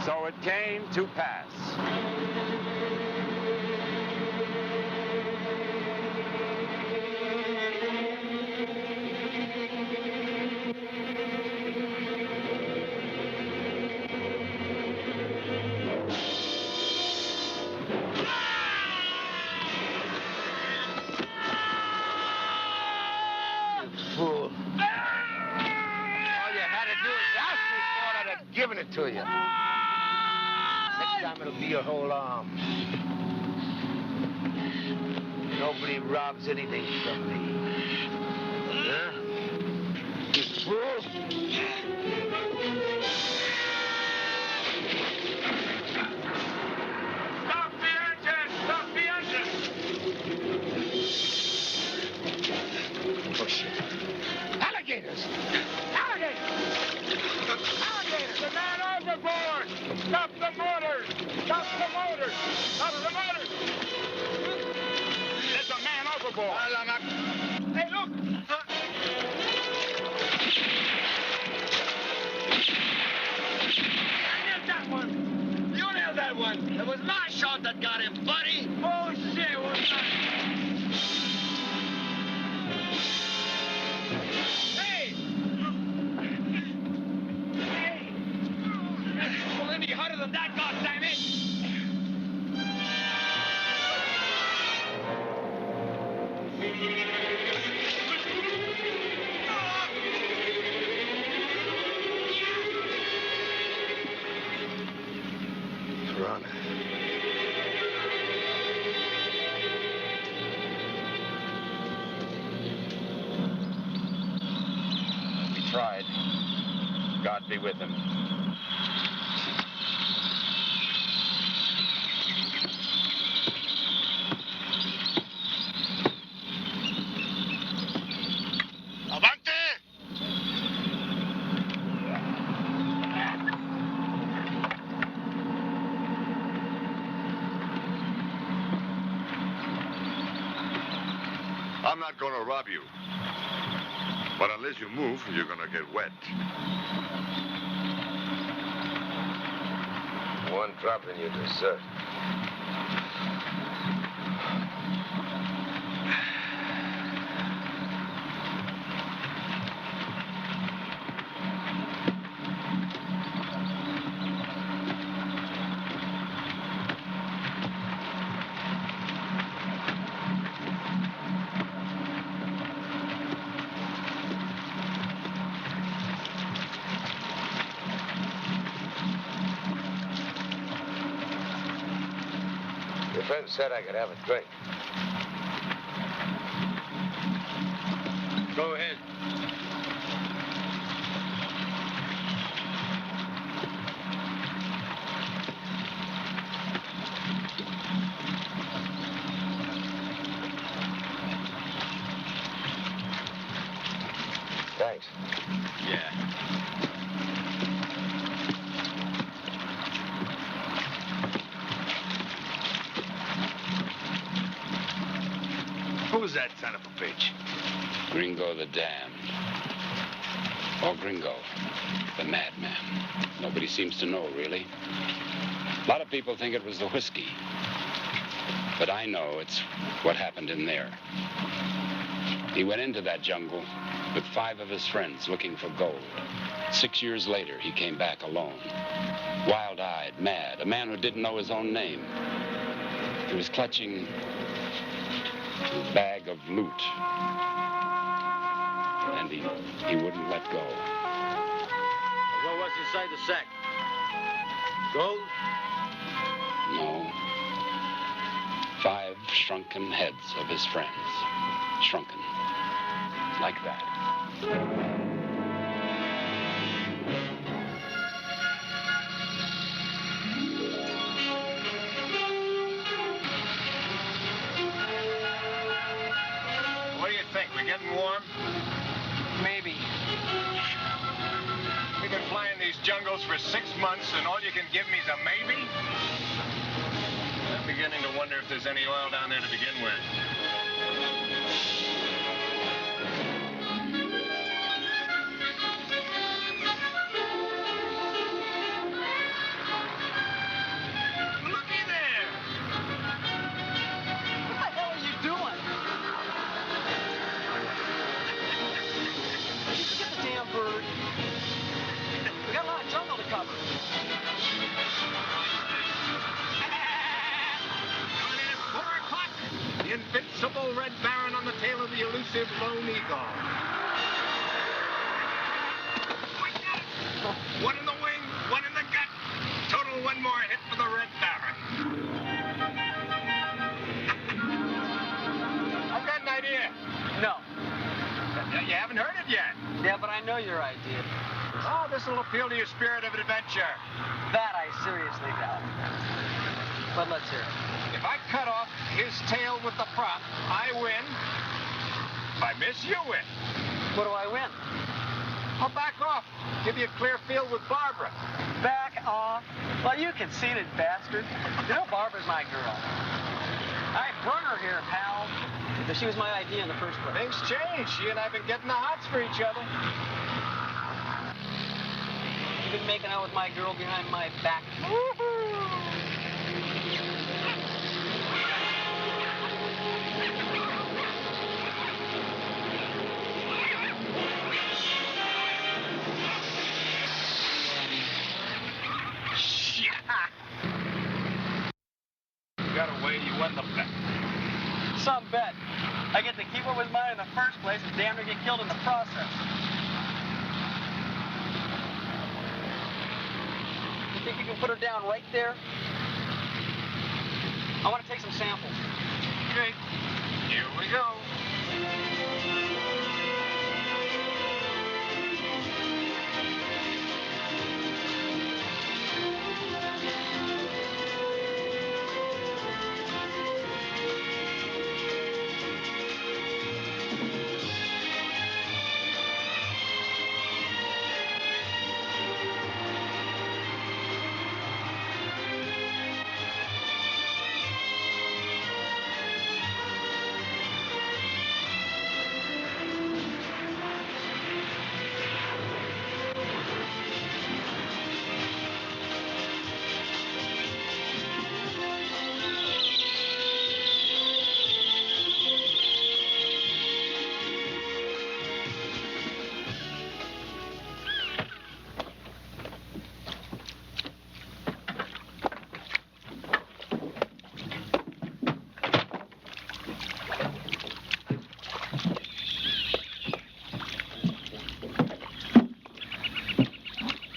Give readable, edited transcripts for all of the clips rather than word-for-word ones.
So it came to pass. Fool. All you had to do is ask me for it, I'd have given it to you. Next time it'll be your whole arm. Nobody robs anything from me. Huh? You fool! Stop the engine! Stop the engine! Oh, shit. Alligators! Alligators! Alligators! The man overboard! Stop the motors! Stop the motors! Stop the motors! There's a man overboard! Hey, look! I nailed that one! You nailed that one! It was my shot that got him, buddy! Oh, shit, it was not... Hey! Hey! Well, any hotter than that, goddammit! Run. He tried. God be with him. Avante! I'm not gonna rob you. But unless you move, you're gonna get wet. One drop and you desert. Your friend said I could have a drink. Go ahead. Thanks. Yeah. Who's that son of a bitch? Gringo the Damned. Or Gringo, the madman. Nobody seems to know, really. A lot of people think it was the whiskey. But I know it's what happened in there. He went into that jungle with 5 of his friends looking for gold. 6 years later, he came back alone. Wild-eyed, mad, a man who didn't know his own name. He was clutching his bag of loot. And he wouldn't let go. Well, what's inside the sack? Gold? No. 5 shrunken heads of his friends. Shrunken. Like that. What do you think? We're getting warm? Maybe. We've been flying these jungles for 6 months, and all you can give me is a maybe? I'm beginning to wonder if there's any oil down there to begin with. cover. Coming in at 4 o'clock, the invincible Red Baron on the tail of the elusive Lone Eagle. One in the wing, one in the gut. Total one more hit for the Red Baron. I've got an idea. No. You haven't heard it yet. Yeah, but I know your idea. Oh, this will appeal to your spirit of adventure. That I seriously doubt. But let's hear it. If I cut off his tail with the prop, I win. If I miss, you win. What do I win? I'll back off. Give you a clear field with Barbara. Back off. Well, you conceited bastard. You know Barbara's my girl. I brung her here, pal. Because she was my idea in the first place. Things change. She and I have been getting the hots for each other. You've been making out with my girl behind my back. Got away, you won the bet. Some bet. I get to keep what was mine in the first place and damn near get killed in the process. You think you can put her down right there? I want to take some samples. Okay, here we go.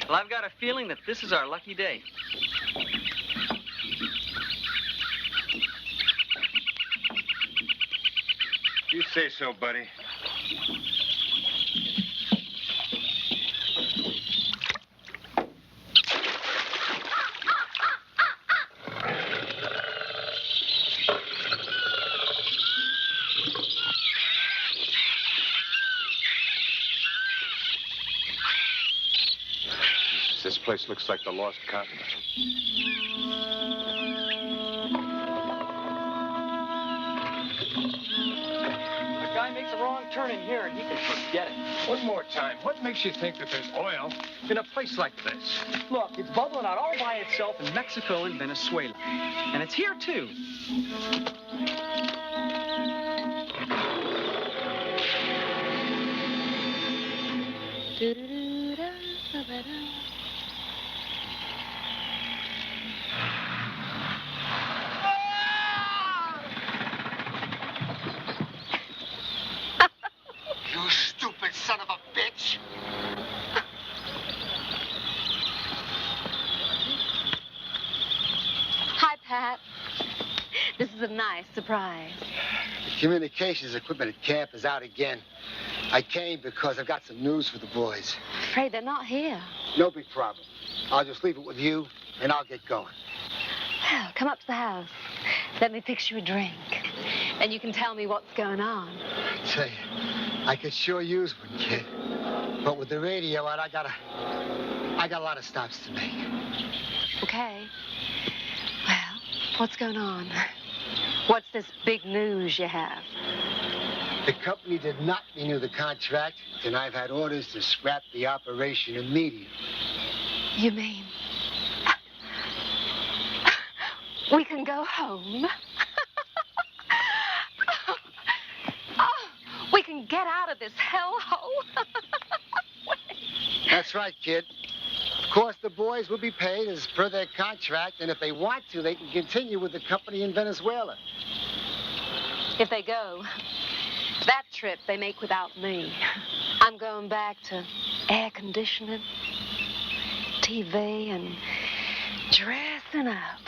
Well, I've got a feeling that this is our lucky day. You say so, buddy. This place looks like the lost continent. A guy makes a wrong turn in here and he can forget it. One more time. What makes you think that there's oil in a place like this? Look, it's bubbling out all by itself in Mexico and Venezuela. And it's here, too. You stupid son of a bitch! Hi, Pat. This is a nice surprise. The communications equipment at camp is out again. I came because I've got some news for the boys. Afraid they're not here. No big problem. I'll just leave it with you, and I'll get going. Well, come up to the house. Let me fix you a drink. Then you can tell me what's going on. I tell you, I could sure use one, kid. But with the radio out, I got a lot of stops to make. Okay. Well, what's going on? What's this big news you have? The company did not renew the contract, and I've had orders to scrap the operation immediately. You mean we can go home? We can get out of this hellhole. That's right, kid. Of course, the boys will be paid as per their contract, and if they want to, they can continue with the company in Venezuela. If they go, that trip they make without me. I'm going back to air conditioning, TV, and dressing up.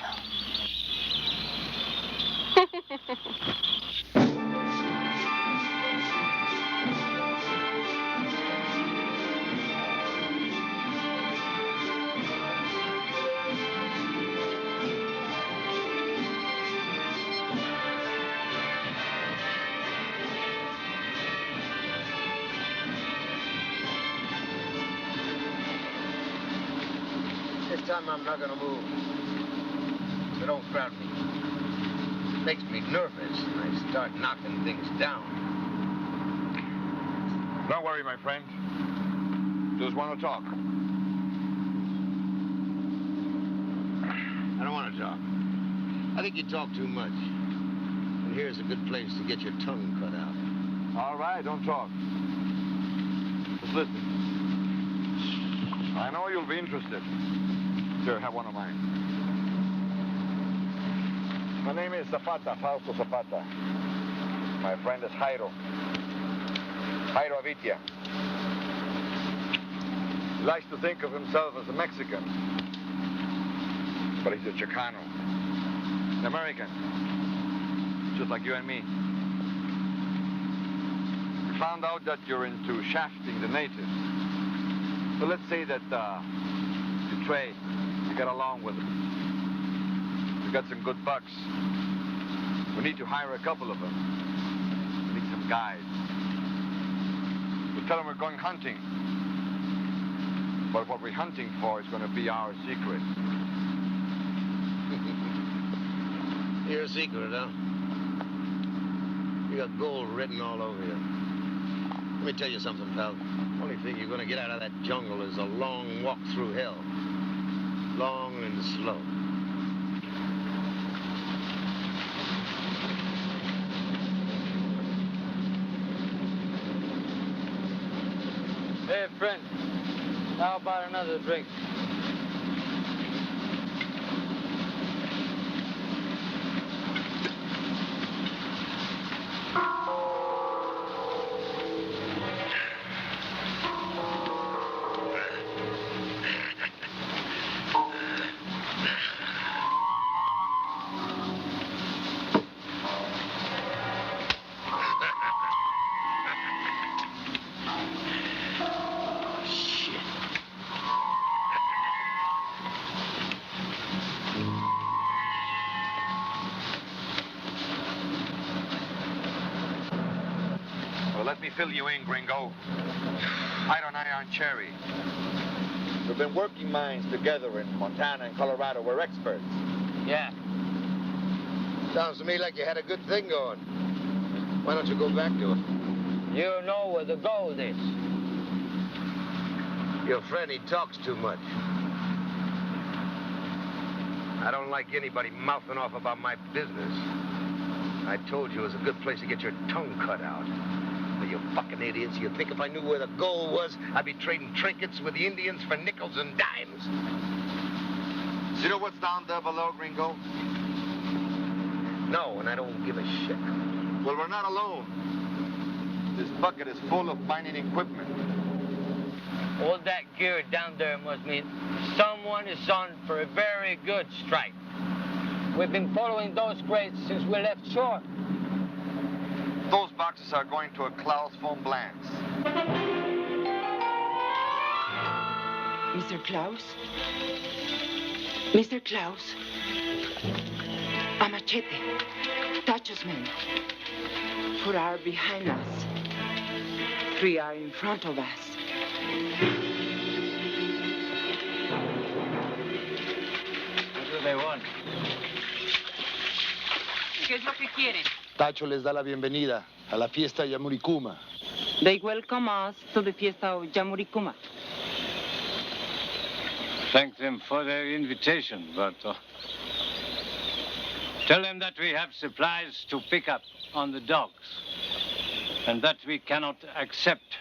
This time I'm not gonna move. So don't crowd me. It makes me nervous when I start knocking things down. Don't worry, my friend. Just want to talk. I don't want to talk. I think you talk too much. And here's a good place to get your tongue cut out. All right, don't talk. Just listen. I know you'll be interested. Here, have one of mine. My name is Zapata, Fausto Zapata. My friend is Jairo. Jairo Avitia. He likes to think of himself as a Mexican. But he's a Chicano. An American. Just like you and me. We found out that you're into shafting the natives. So let's say that you trade. You get along with them. You got some good bucks. We need to hire a couple of them. We need some guides. We tell them we're going hunting. But what we're hunting for is going to be our secret. Your secret, huh? You got gold written all over you. Let me tell you something, pal. Only thing you're going to get out of that jungle is a long walk through hell. Long and slow. Hey, friend. How about another drink? Well, let me fill you in, gringo. Hyde and I are on Cherry. We've been working mines together in Montana and Colorado. We're experts. Yeah. Sounds to me like you had a good thing going. Why don't you go back to it? You know where the gold is. Your friend, he talks too much. I don't like anybody mouthing off about my business. I told you it was a good place to get your tongue cut out. But you fucking idiots, you think if I knew where the gold was, I'd be trading trinkets with the Indians for nickels and dimes? Do you know what's down there below, gringo? No, and I don't give a shit. Well, we're not alone. This bucket is full of mining equipment. All that gear down there must mean someone is on for a very good strike. We've been following those crates since we left shore. Those boxes are going to a Klaus von Blantz. Mr. Klaus? Mr. Klaus? A machete. Tacho's men. 4 are behind us. 3 are in front of us. What do they want? ¿Qué es lo que quieren? Tacho les da la bienvenida a la fiesta Yamuricuma. They welcome us to the fiesta of Yamuricuma. Thank them for their invitation, but tell them that we have supplies to pick up on the docks and that we cannot accept.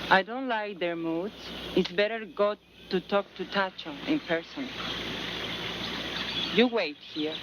I don't like their moods. It's better go to talk to Tacho in person. You wait here.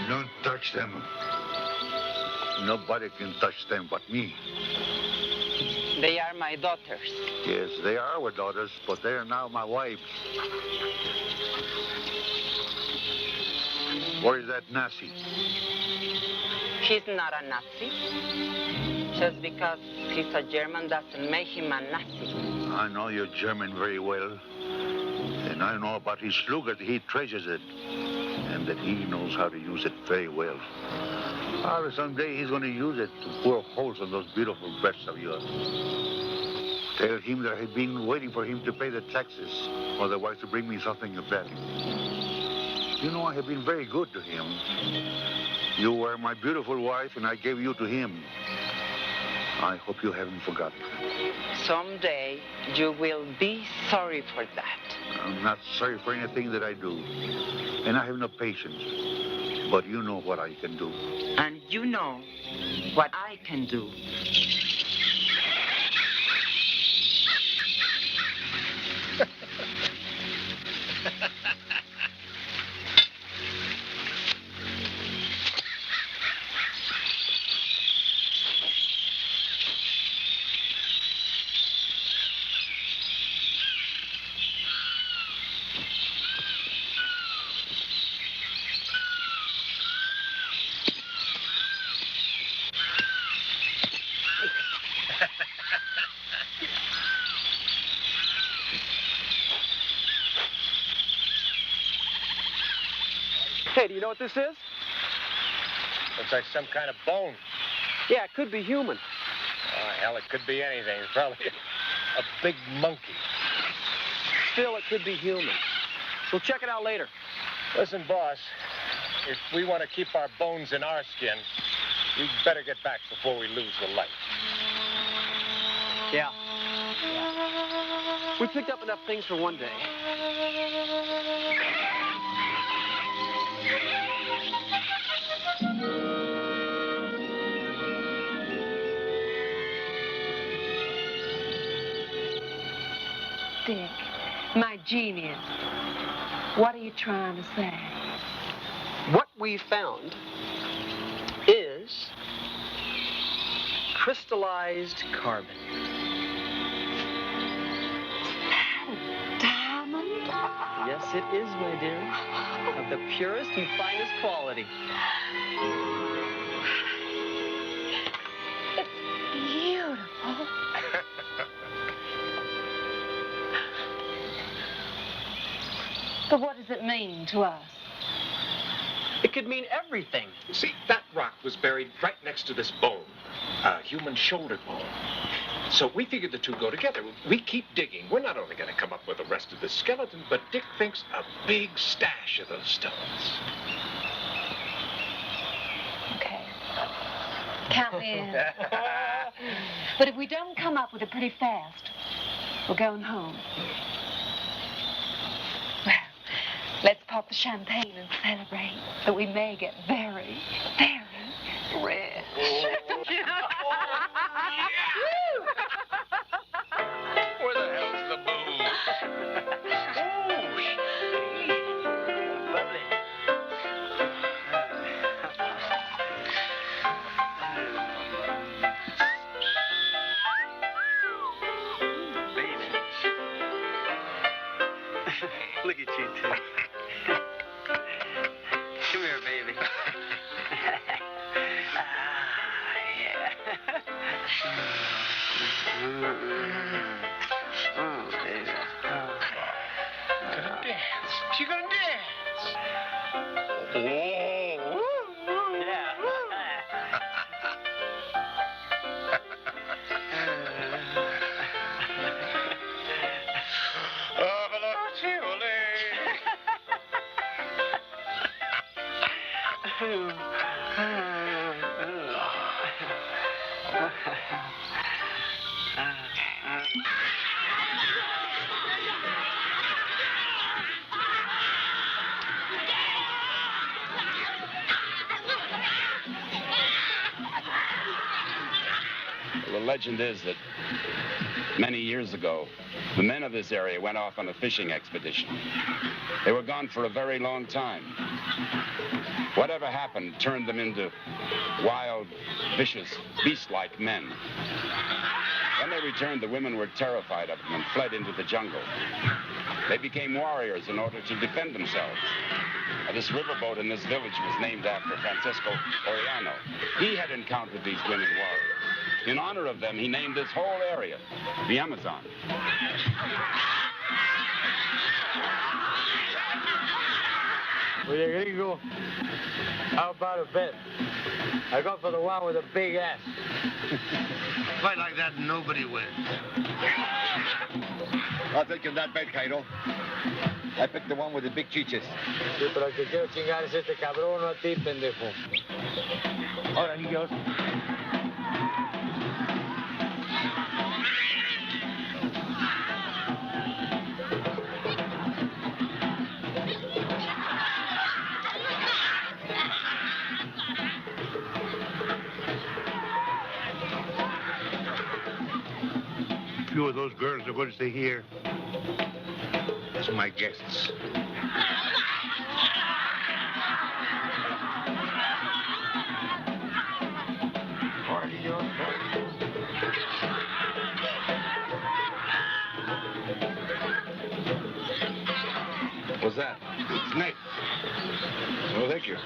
Don't touch them. Nobody can touch them but me. They are my daughters. Yes, they are our daughters, but they are now my wives. Where is that Nazi? He's not a Nazi. Just because he's a German doesn't make him a Nazi. I know you're German very well. And I know about his Luger that he treasures it. And that he knows how to use it very well. Someday he's going to use it to bore holes in those beautiful breasts of yours. Tell him that I've been waiting for him to pay the taxes, otherwise to bring me something of value. You know, I have been very good to him. You were my beautiful wife, and I gave you to him. I hope you haven't forgotten. Someday you will be sorry for that. I'm not sorry for anything that I do. And I have no patience. But you know what I can do. And you know what I can do. Hey, do you know what this is? Looks like some kind of bone. Yeah, it could be human. Oh, hell, it could be anything. It's probably a big monkey. Still, it could be human. We'll check it out later. Listen, boss, if we want to keep our bones in our skin, we better get back before we lose the light. Yeah. We picked up enough things for one day. Dick, my genius, what are you trying to say? What we found is crystallized carbon. Diamond? Yes, it is, my dear. Of the purest and finest quality. It's beautiful. But what does it mean to us? It could mean everything. See, that rock was buried right next to this bone, a human shoulder bone. So we figured the two go together. We keep digging. We're not only going to come up with the rest of the skeleton, but Dick thinks a big stash of those stones. Okay. Count me in. But if we don't come up with it pretty fast, we're going home. Well, let's pop the champagne and celebrate that we may get very, very rich. Where the hell's the booze? Lovely. Baby. Look at you two. Come here, baby. Gonna dance. She gonna dance. The legend is that many years ago, the men of this area went off on a fishing expedition. They were gone for a very long time. Whatever happened turned them into wild, vicious, beast-like men. When they returned, the women were terrified of them and fled into the jungle. They became warriors in order to defend themselves. This riverboat in this village was named after Francisco Orellano. He had encountered these women warriors. In honor of them, he named this whole area the Amazon. Well, Gringo, how about a bet? I go for the one with a big ass. Fight like that, nobody wins. I'll take him that bet, Cairo. I picked the one with the big chiches. Sí, pero el que quiero chingar es este cabrón, no a ti, pendejo. Ahora, niños. Few of those girls are going to stay here as my guests. What's that? Snake. Oh, thank you.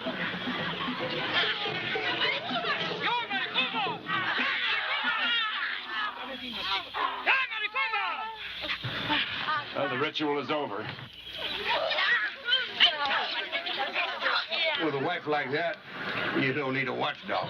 Well, the ritual is over. With a wife like that, you don't need a watchdog.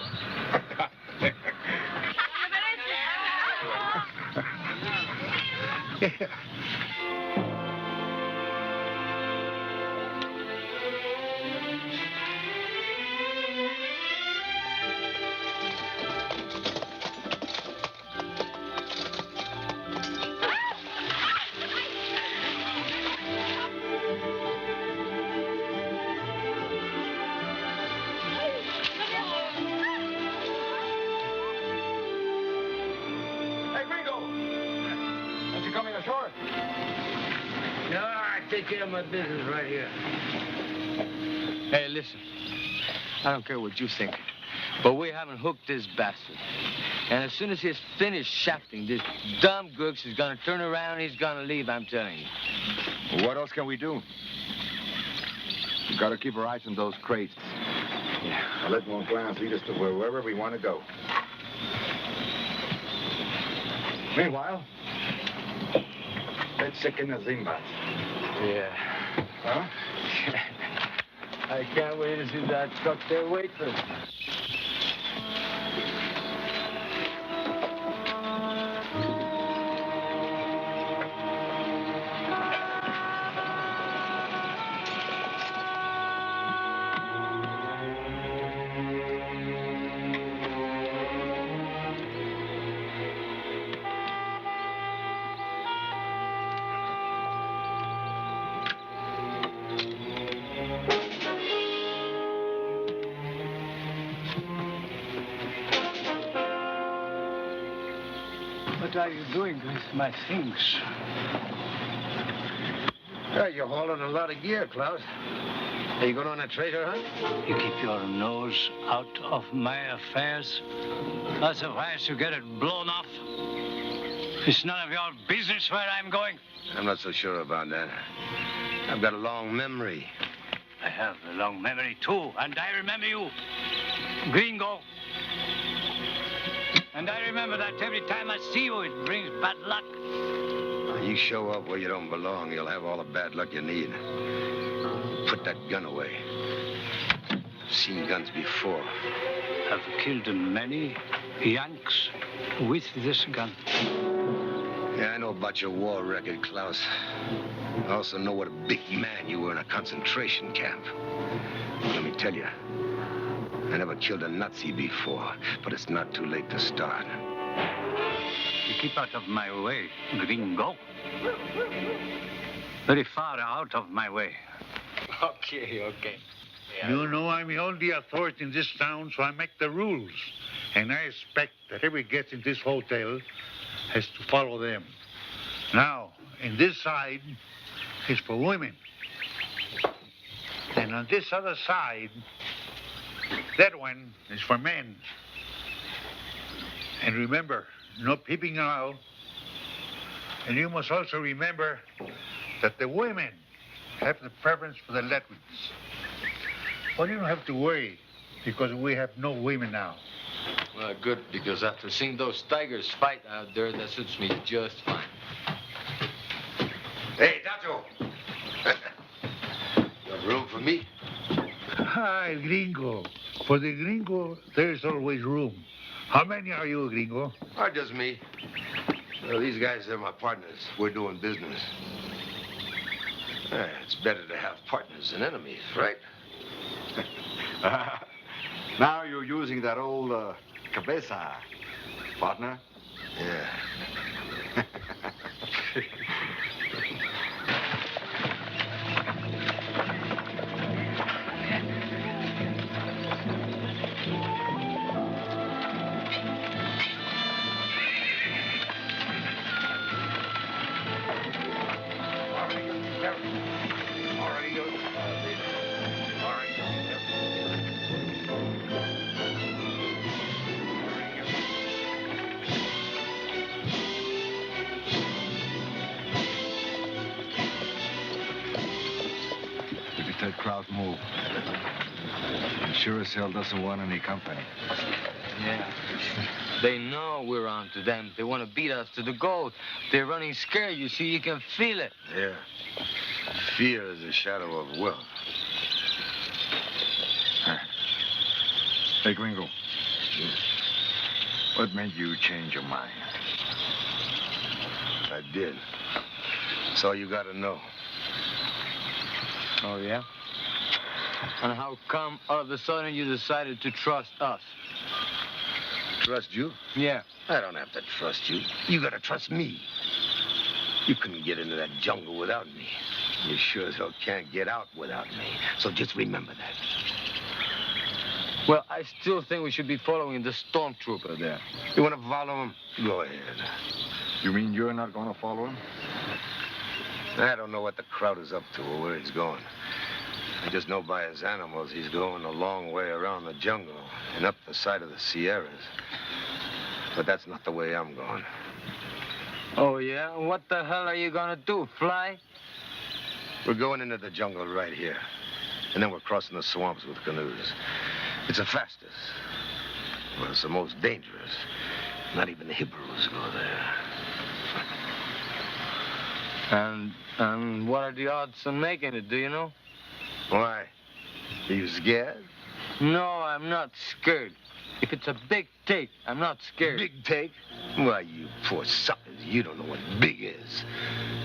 Take care of my business right here. Hey, listen. I don't care what you think, but we haven't hooked this bastard. And as soon as he's finished shafting, this dumb gooks is gonna turn around and he's gonna leave, I'm telling you. Well, what else can we do? We've got to keep our eyes on those crates. Yeah. I'll let one glance lead us to wherever we want to go. Meanwhile, let's check in the Zimbabwe. Yeah. Huh? I can't wait to see that truck there wait for us. What are you doing with my things? Hey, you're hauling a lot of gear, Klaus. Are you going on a treasure hunt? You keep your nose out of my affairs. Not surprised to get it blown off. It's none of your business where I'm going. I'm not so sure about that. I've got a long memory. I have a long memory, too, and I remember you. Gringo. And I remember that every time I see you, it brings bad luck. You show up where you don't belong, you'll have all the bad luck you need. Put that gun away. I've seen guns before. I've killed many Yanks with this gun. Yeah, I know about your war record, Klaus. I also know what a big man you were in a concentration camp. Let me tell you, I never killed a Nazi before, but it's not too late to start. You keep out of my way, gringo. Very far out of my way. Okay. Yeah. You know I'm the only authority in this town, so I make the rules. And I expect that every guest in this hotel has to follow them. Now, in this side is for women. And on this other side, that one is for men. And remember, no peeping out. And you must also remember that the women have the preference for the Latvians. Well, you don't have to worry, because we have no women now. Well, good, because after seeing those tigers fight out there, that suits me just fine. Hey, Tacho! You have room for me? Hi, gringo. For the gringo, there's always room. How many are you, gringo? Or just me. Well, these guys, they're my partners. We're doing business. It's better to have partners than enemies, right? Now you're using that old cabeza, partner. Yeah. Crowd move. He sure as hell doesn't want any company. Yeah. They know we're on to them. They want to beat us to the gold. They're running scared, you see. You can feel it. Yeah. Fear is a shadow of wealth. Hey, Gringo. What made you change your mind? I did. That's all you got to know. Oh, yeah? And how come all of a sudden you decided to trust us? Trust you? Yeah. I don't have to trust you. You gotta trust me. You couldn't get into that jungle without me. You sure as hell can't get out without me. So just remember that. Well, I still think we should be following the stormtrooper there. You want to follow him? Go ahead. You mean you're not going to follow him? I don't know what the crowd is up to or where he's going. I just know by his animals he's going a long way around the jungle and up the side of the Sierras. But that's not the way I'm going. Oh, yeah? What the hell are you gonna do, fly? We're going into the jungle right here. And then we're crossing the swamps with canoes. It's the fastest. Well, it's the most dangerous. Not even the Hebrews go there. And what are the odds on making it, do you know? Why? Are you scared? No, I'm not scared. If it's a big take, I'm not scared. Big take? Why, you poor suckers, you don't know what big is.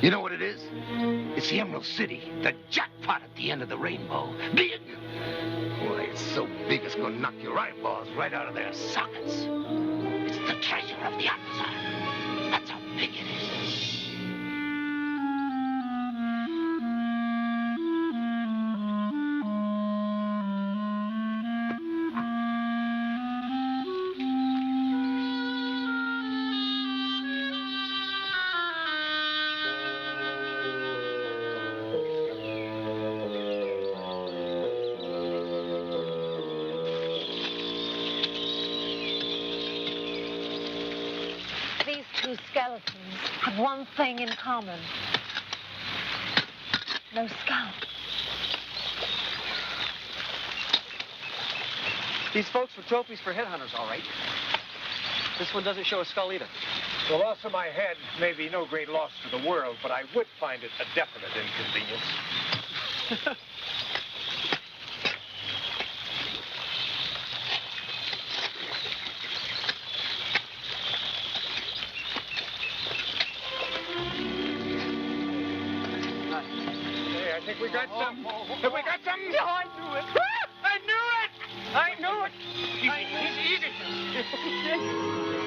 You know what it is? It's the Emerald City, the jackpot at the end of the rainbow. Big! Why, it's so big it's gonna knock your eyeballs right out of their sockets. It's the treasure of the Amazon. That's how big it is. Skeletons have one thing in common. No scalp. These folks were trophies for headhunters, all right. This one doesn't show a skull either. The loss of my head may be no great loss to the world, but I would find it a definite inconvenience. Hey, I think we got some. Have we got some? No, I knew it. I knew it! I knew it! Easy. Hey,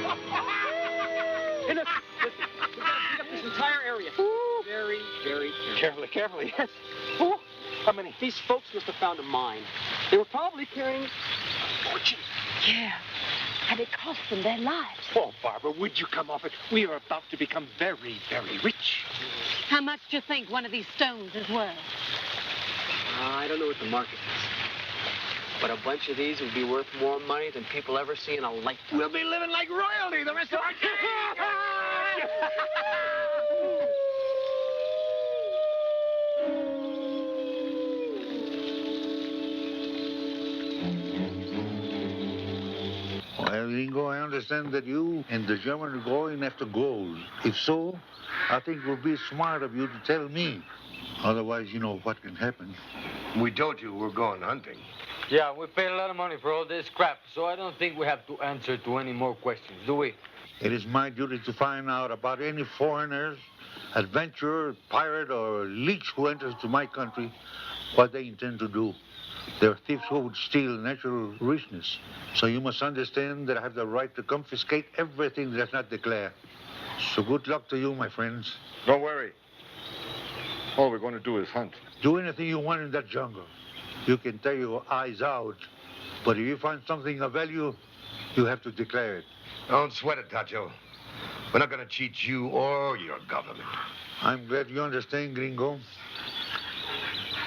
look, we gotta clean up this entire area. Very, very carefully. Carefully, yes. How many? These folks must have found a mine. They were probably carrying fortune. Yeah. And it cost them their lives. Oh, Barbara, would you come off it? We are about to become very, very rich. How much do you think one of these stones is worth? I don't know what the market is. But a bunch of these would be worth more money than people ever see in a lifetime. We'll be living like royalty the rest of our days. Well, Ringo, I understand that you and the German are going after gold. If so, I think it would be smart of you to tell me. Otherwise, you know what can happen. We told you we're going hunting. Yeah, we paid a lot of money for all this crap, so I don't think we have to answer to any more questions, do we? It is my duty to find out about any foreigners, adventurer, pirate, or leech who enters to my country, what they intend to do. They're thieves who would steal natural richness. So you must understand that I have the right to confiscate everything that's not declared. So good luck to you, my friends. Don't worry. All we're going to do is hunt. Do anything you want in that jungle. You can tear your eyes out, but if you find something of value, you have to declare it. Don't sweat it, Tacho. We're not going to cheat you or your government. I'm glad you understand, Gringo.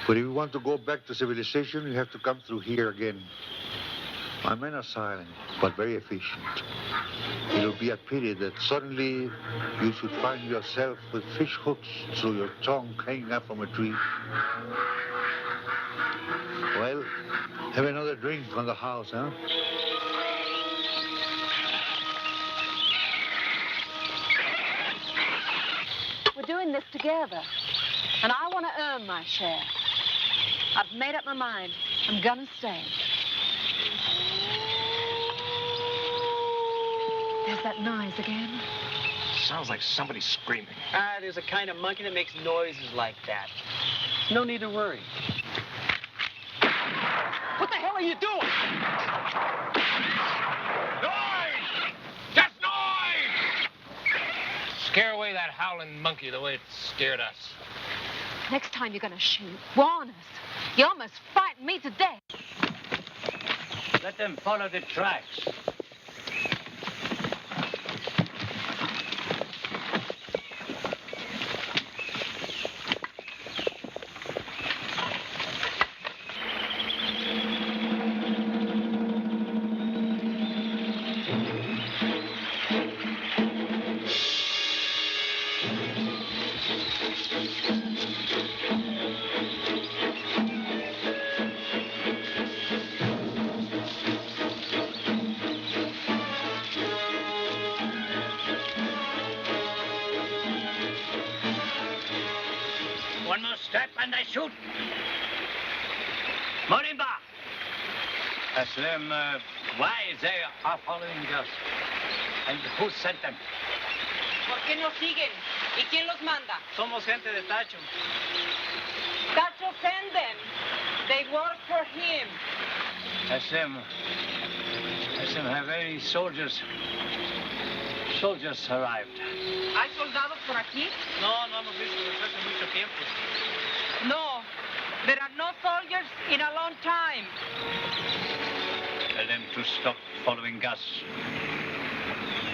But if you want to go back to civilization, you have to come through here again. My men are silent, but very efficient. It'll be a pity that suddenly you should find yourself with fish hooks through your tongue hanging up from a tree. Well, have another drink on the house, huh? We're doing this together, and I want to earn my share. I've made up my mind. I'm gonna stay. There's that noise again. Sounds like somebody screaming. There's a kind of monkey that makes noises like that. No need to worry. What the hell are you doing? Noise! Just noise! Scare away that howling monkey the way it scared us. Next time you're gonna shoot, warn us. You almost frightened me to death. Let them follow the tracks. One more step and I shoot. Morimba! Aslam, why they are following us? And who sent them? ¿Por qué nos siguen? ¿Y quién los manda? Somos gente de Tacho. Tacho send them. They work for him. Aslam, have any soldiers arrived? ¿Hay soldados por aquí? No hemos visto desde hace mucho tiempo. No. There are no soldiers in a long time. Tell them to stop following us.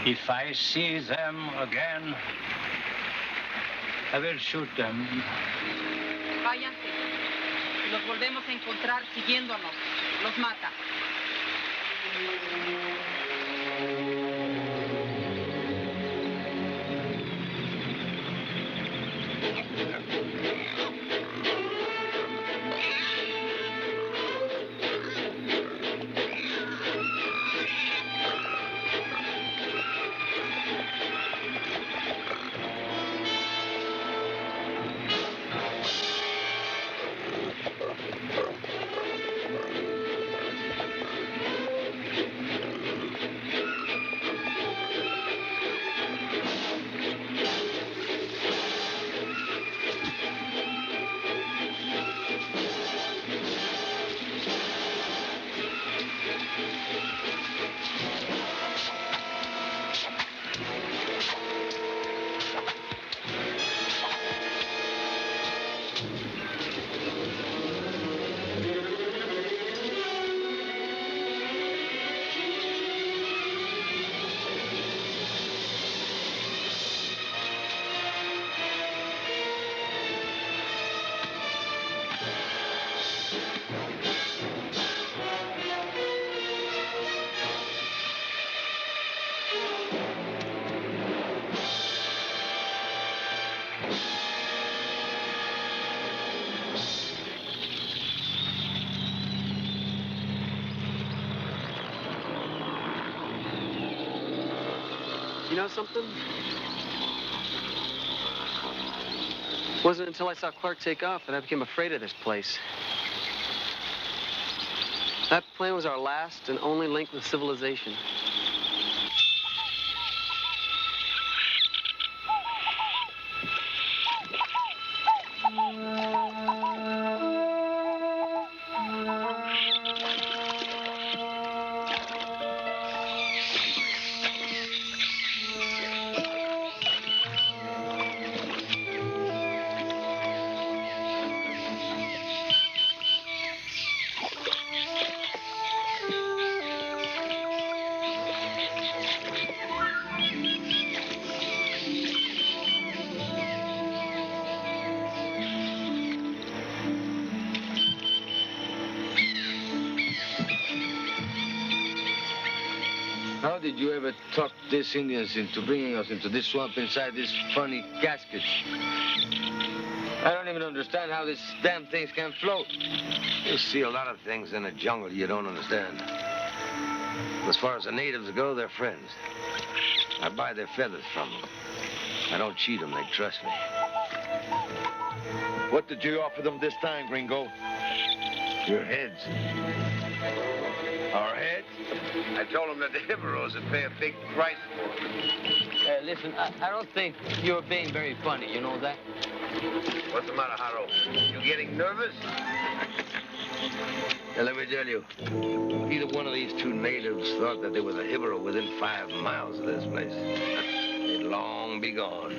If I see them again, I will shoot them. Váyanse. Si los volvemos a encontrar siguiéndonos, los mata. You know something? It wasn't until I saw Clark take off that I became afraid of this place. That plane was our last and only link with civilization. How did you ever talk these Indians into bringing us into this swamp inside these funny caskets? I don't even understand how these damn things can float. You see a lot of things in the jungle you don't understand. As far as the natives go, they're friends. I buy their feathers from them. I don't cheat them, they trust me. What did you offer them this time, Gringo? Your heads. Our heads? I told them that the Hibaros would pay a big price for them. Listen, I don't think you're being very funny, you know that? What's the matter, Haro? You getting nervous? Now, let me tell you, if either one of these two natives thought that there was a Hibaro within 5 miles of this place, they'd long be gone.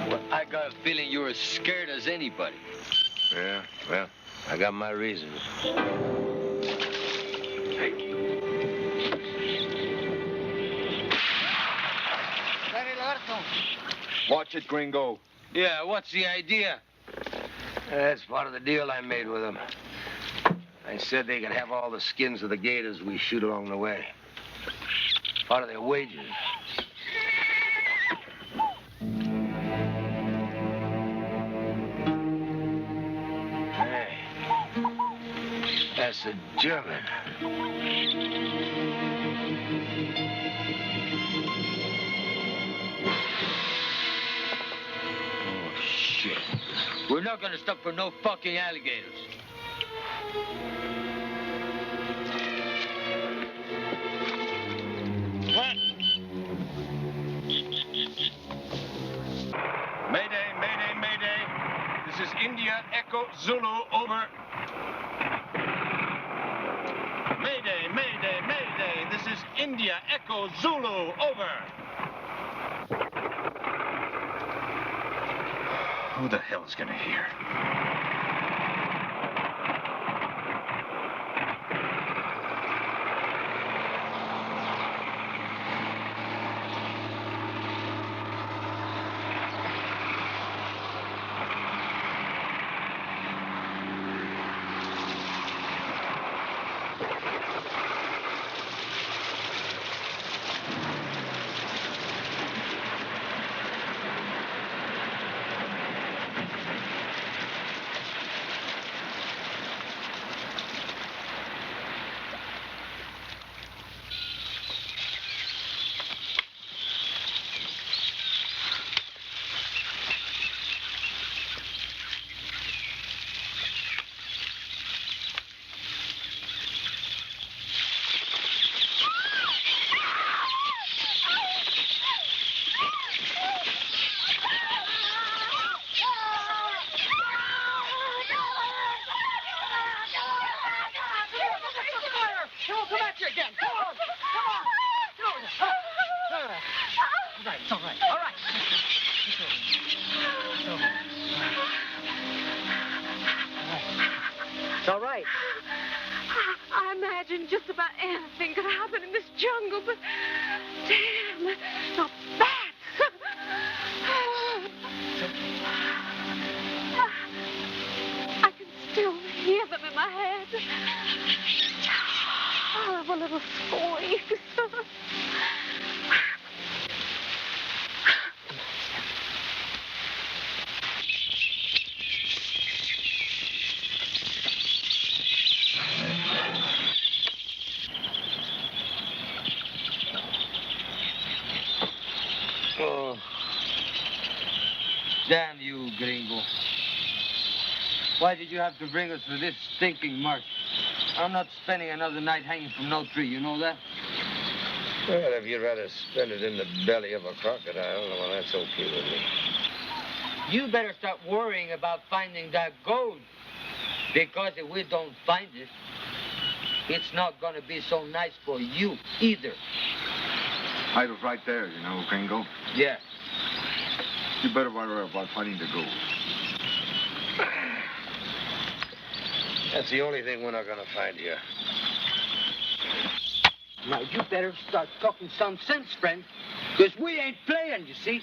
Well, I got a feeling you're as scared as anybody. Yeah, well, I got my reasons. Watch it, Gringo. Yeah, what's the idea? That's part of the deal I made with them. I said they could have all the skins of the gators we shoot along the way. Part of their wages. Hey, that's a German. Shit. We're not gonna stop for no fucking alligators. What? Mayday, mayday, mayday. This is India Echo Zulu, over. Mayday, mayday, mayday. This is India Echo Zulu, over. Who the hell's gonna hear? It's all right. I imagined just about anything could happen in this jungle, but damn, not that. I can still hear them in my head. Horrible little squeaks. Damn you, gringo. Why did you have to bring us to this stinking market? I'm not spending another night hanging from no tree, you know that? Well, if you'd rather spend it in the belly of a crocodile, well, that's okay with me. You better start worrying about finding that gold. Because if we don't find it, it's not going to be so nice for you either. Idol's right there, you know, Gringo. Yeah. You better worry about finding the gold. That's the only thing we're not gonna find here. Now, you better start talking some sense, friend. Because we ain't playing, you see.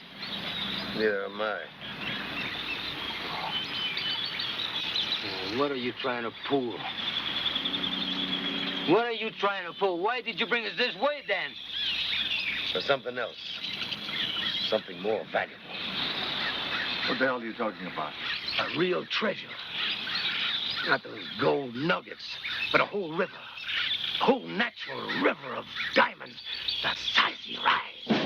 Neither am I. What are you trying to pull? What are you trying to pull? Why did you bring us this way, then? For something else. Something more valuable. What the hell are you talking about? A real treasure. Not those gold nuggets, but a whole river. A whole natural river of diamonds the size you rise.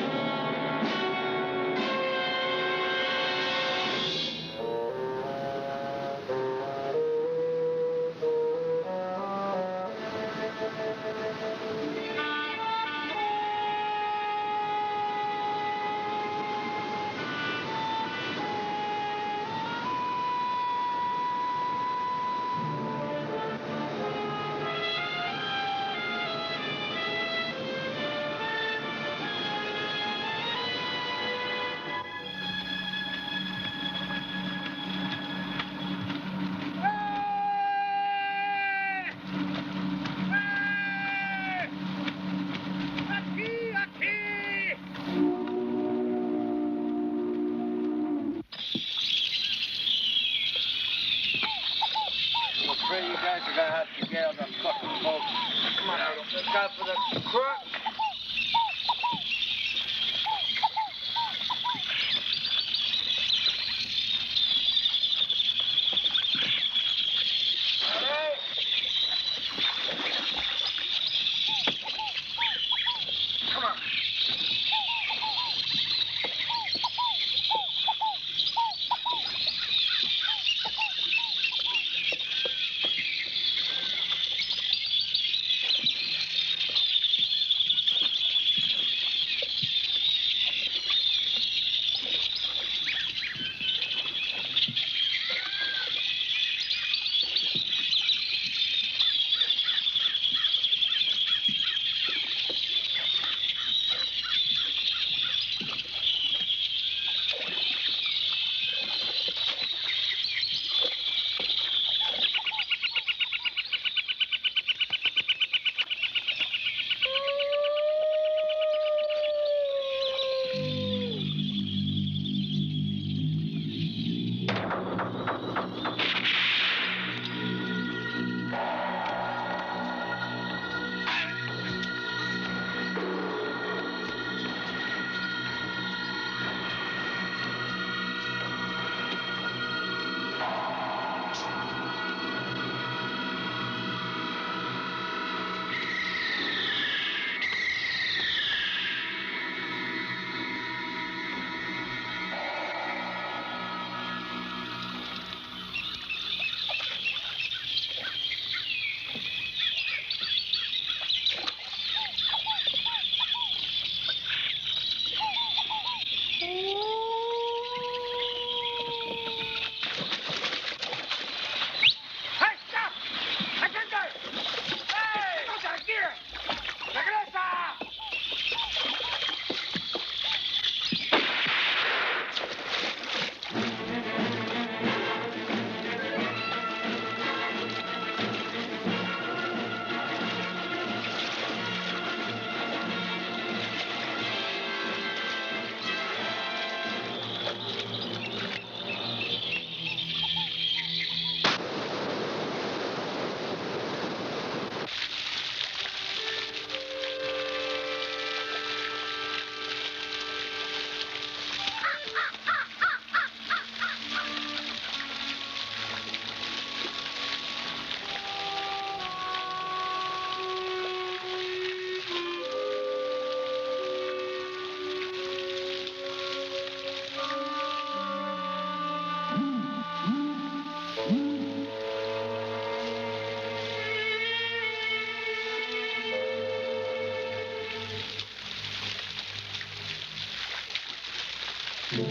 Dick?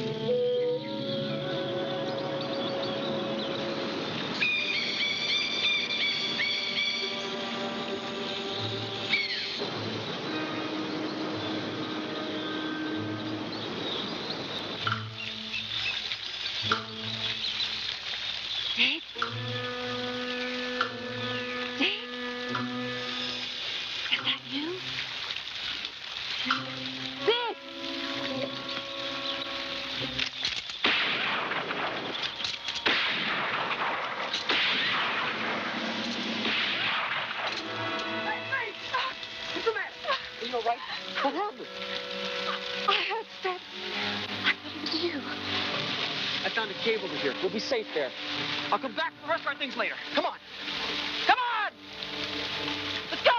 Dick? Is that you? Dick! What's the matter? Are you all right? What happened? I heard steps. I thought it was you. I found a cave over here. We'll be safe there. I'll come back for the rest of our things later. Come on. Come on! Let's go!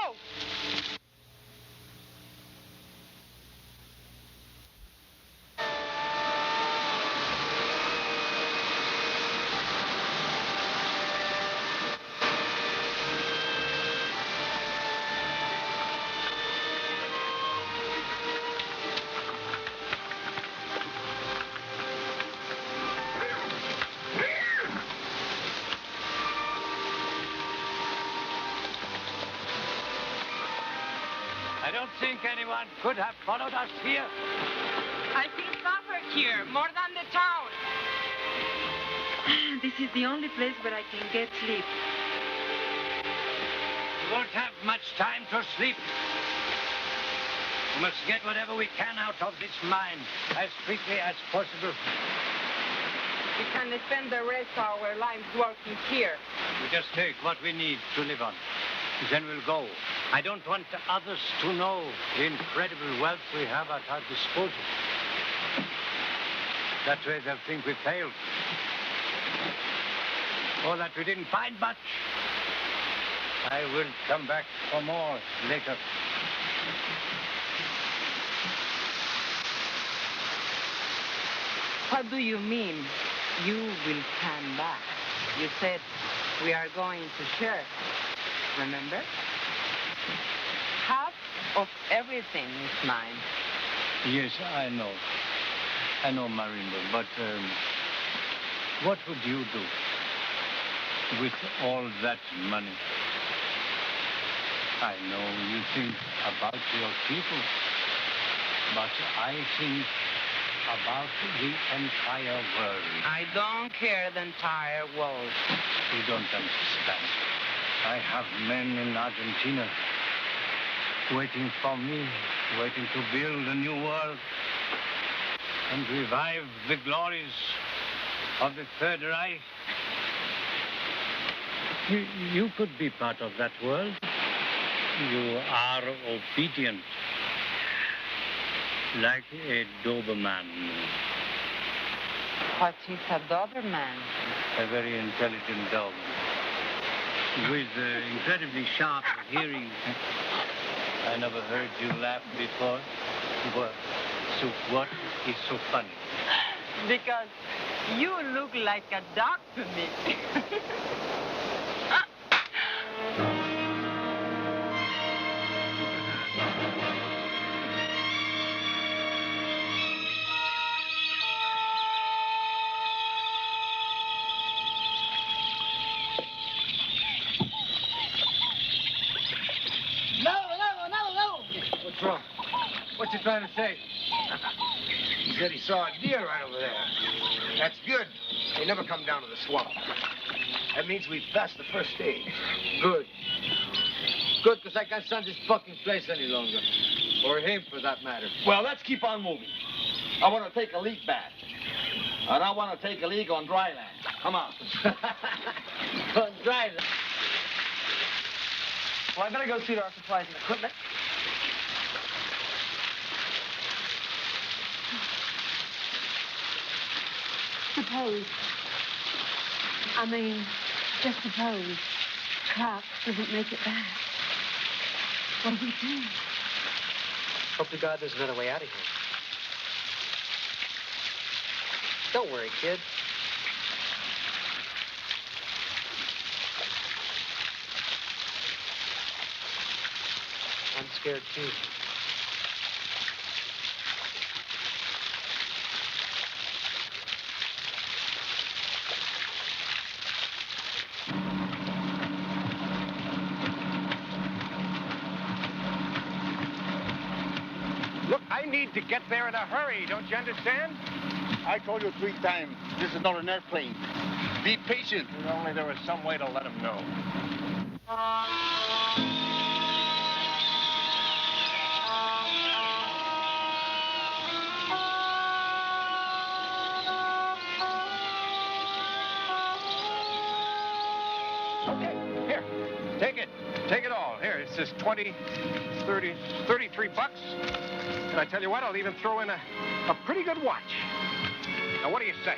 I don't think anyone could have followed us here. I feel safer here, more than the town. This is the only place where I can get sleep. We won't have much time to sleep. We must get whatever we can out of this mine as quickly as possible. We can spend the rest of our lives working here. We just take what we need to live on. Then we'll go. I don't want others to know the incredible wealth we have at our disposal. That way they'll think we failed. Or that we didn't find much. I will come back for more later. What do you mean, you will come back? You said we are going to share. Remember? Half of everything is mine. Yes, I know. I know, Marindo, but what would you do with all that money? I know you think about your people, but I think about the entire world. I don't care the entire world. You don't understand. I have men in Argentina waiting for me, waiting to build a new world and revive the glories of the Third Reich. You could be part of that world. You are obedient, like a Doberman. What is a Doberman? A very intelligent dog with incredibly sharp hearing. I never heard you laugh before. So what is so funny? Because you look like a dog to me. What's wrong? What's he trying to say? He said he saw a deer right over there. That's good. They never come down to the swamp. That means we've passed the first stage. Good. Good, because I can't stand this fucking place any longer. Or him, for that matter. Well, let's keep on moving. I want to take a leak bath. And I want to take a leak on dry land. Come on. On dry land. Well, I better go see to our supplies and equipment. Suppose. Just suppose Clark doesn't make it back. What do we do? Hope to God there's another way out of here. Don't worry, kid. I'm scared, too. to get there in a hurry, don't you understand? I told you 3 times, this is not an airplane. Be patient. If only there was some way to let him know. Okay, here, take it. Take it all. Here, it says 20, 30, 33 bucks. And I tell you what, I'll even throw in a pretty good watch. Now, what do you say?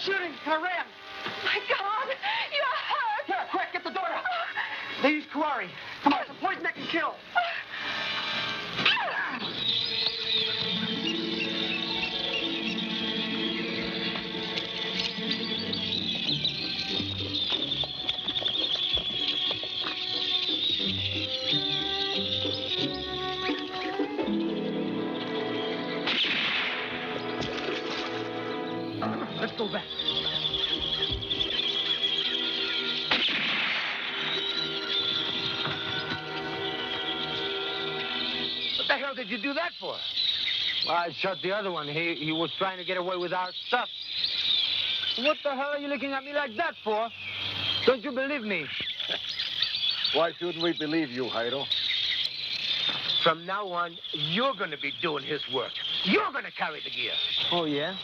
Shooting, and I ran. My God, you're hurt. Here, quick, get the door out. They use Kuwari. Come on, it's a poison that can kill. Let's go back. What the hell did you do that for? Well, I shot the other one. He was trying to get away with our stuff. What the hell are you looking at me like that for? Don't you believe me? Why shouldn't we believe you, Jairo? From now on, you're going to be doing his work. You're going to carry the gear. Oh, yeah?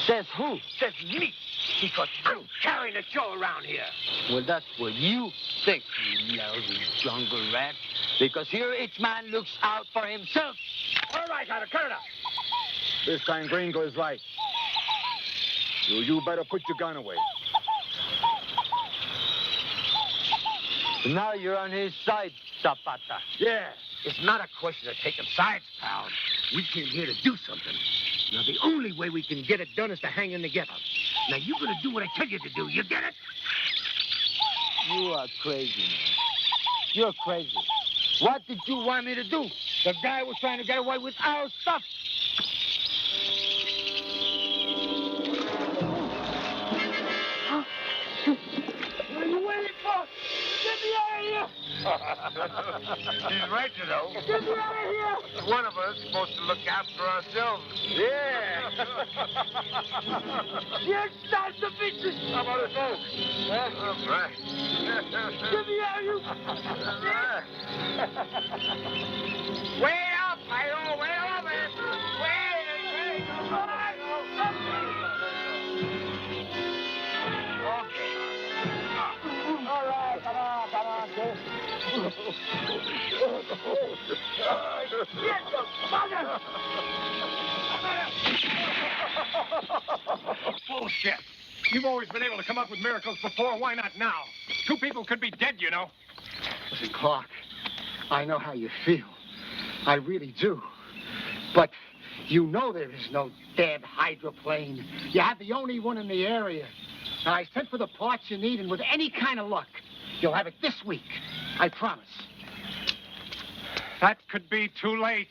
Says who? Says me. Because I'm carrying the show around here. Well, that's what you think, you lousy jungle rat. Because here each man looks out for himself. All right, Jairo, cut it out. This time Gringo is right. You better put your gun away. Now you're on his side, Zapata. Yeah. It's not a question of taking sides, pal. We came here to do something. Now, the only way we can get it done is to hang in together. Now, you're going to do what I tell you to do. You get it? You are crazy, man. You're crazy. What did you want me to do? The guy was trying to get away with our stuff. What are you waiting for? Get me out of here! He's right, you know. Get me out of here! One of us is supposed to look after ourselves. Yeah. You start the business! How about it, folks? All right. Get me out of here! All right. Way up, Jairo! Way up, man! Way! All right. All right, come on, kid. Get the bugger! Bullshit. You've always been able to come up with miracles before. Why not now? 2 people could be dead, you know. Listen, Clark, I know how you feel. I really do. But you know there is no dead hydroplane. You have the only one in the area. Now, I sent for the parts you need, and with any kind of luck, you'll have it this week. I promise. That could be too late.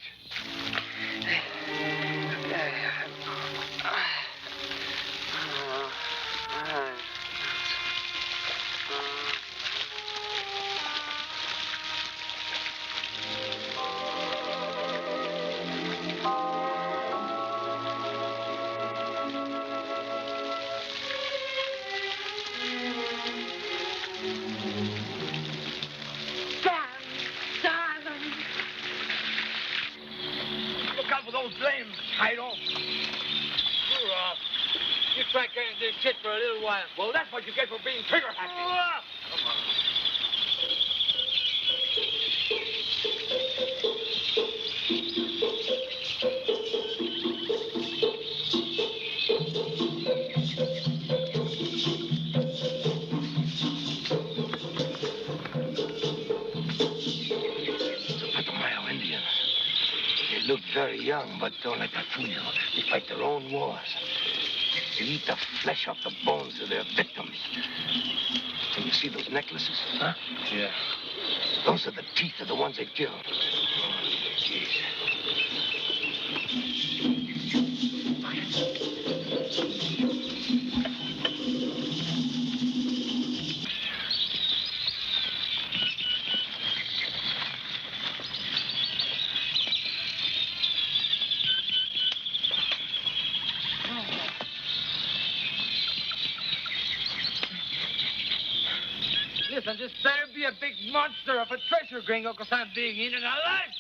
You try carrying this shit for a little while. Well, that's what you get for being trigger happy. Come on. young, but don't let that fool you. They fight their own wars. They eat the flesh off the bones of their victims. And you see those necklaces, huh? Yeah. Those are the teeth of the ones they killed. Oh, jeez. Listen, this better be a big monster of a treasure, Gringo, because I'm being eaten alive.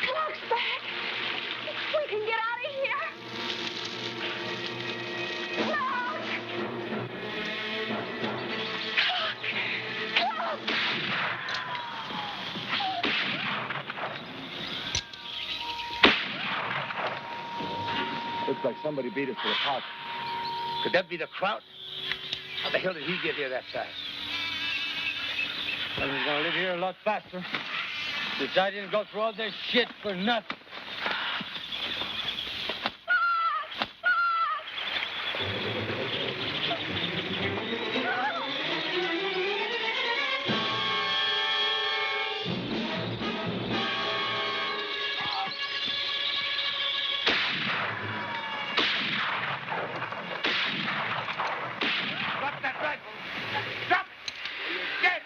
Clark's back. We can get out of here. Clark! Clark! Looks like somebody beat us to the park. Could that be the Kraut? How the hell did he get here that fast? Well, he's gonna live here a lot faster. Since I didn't go through all this shit for nothing. Drop that rifle! Drop it! Or you're dead!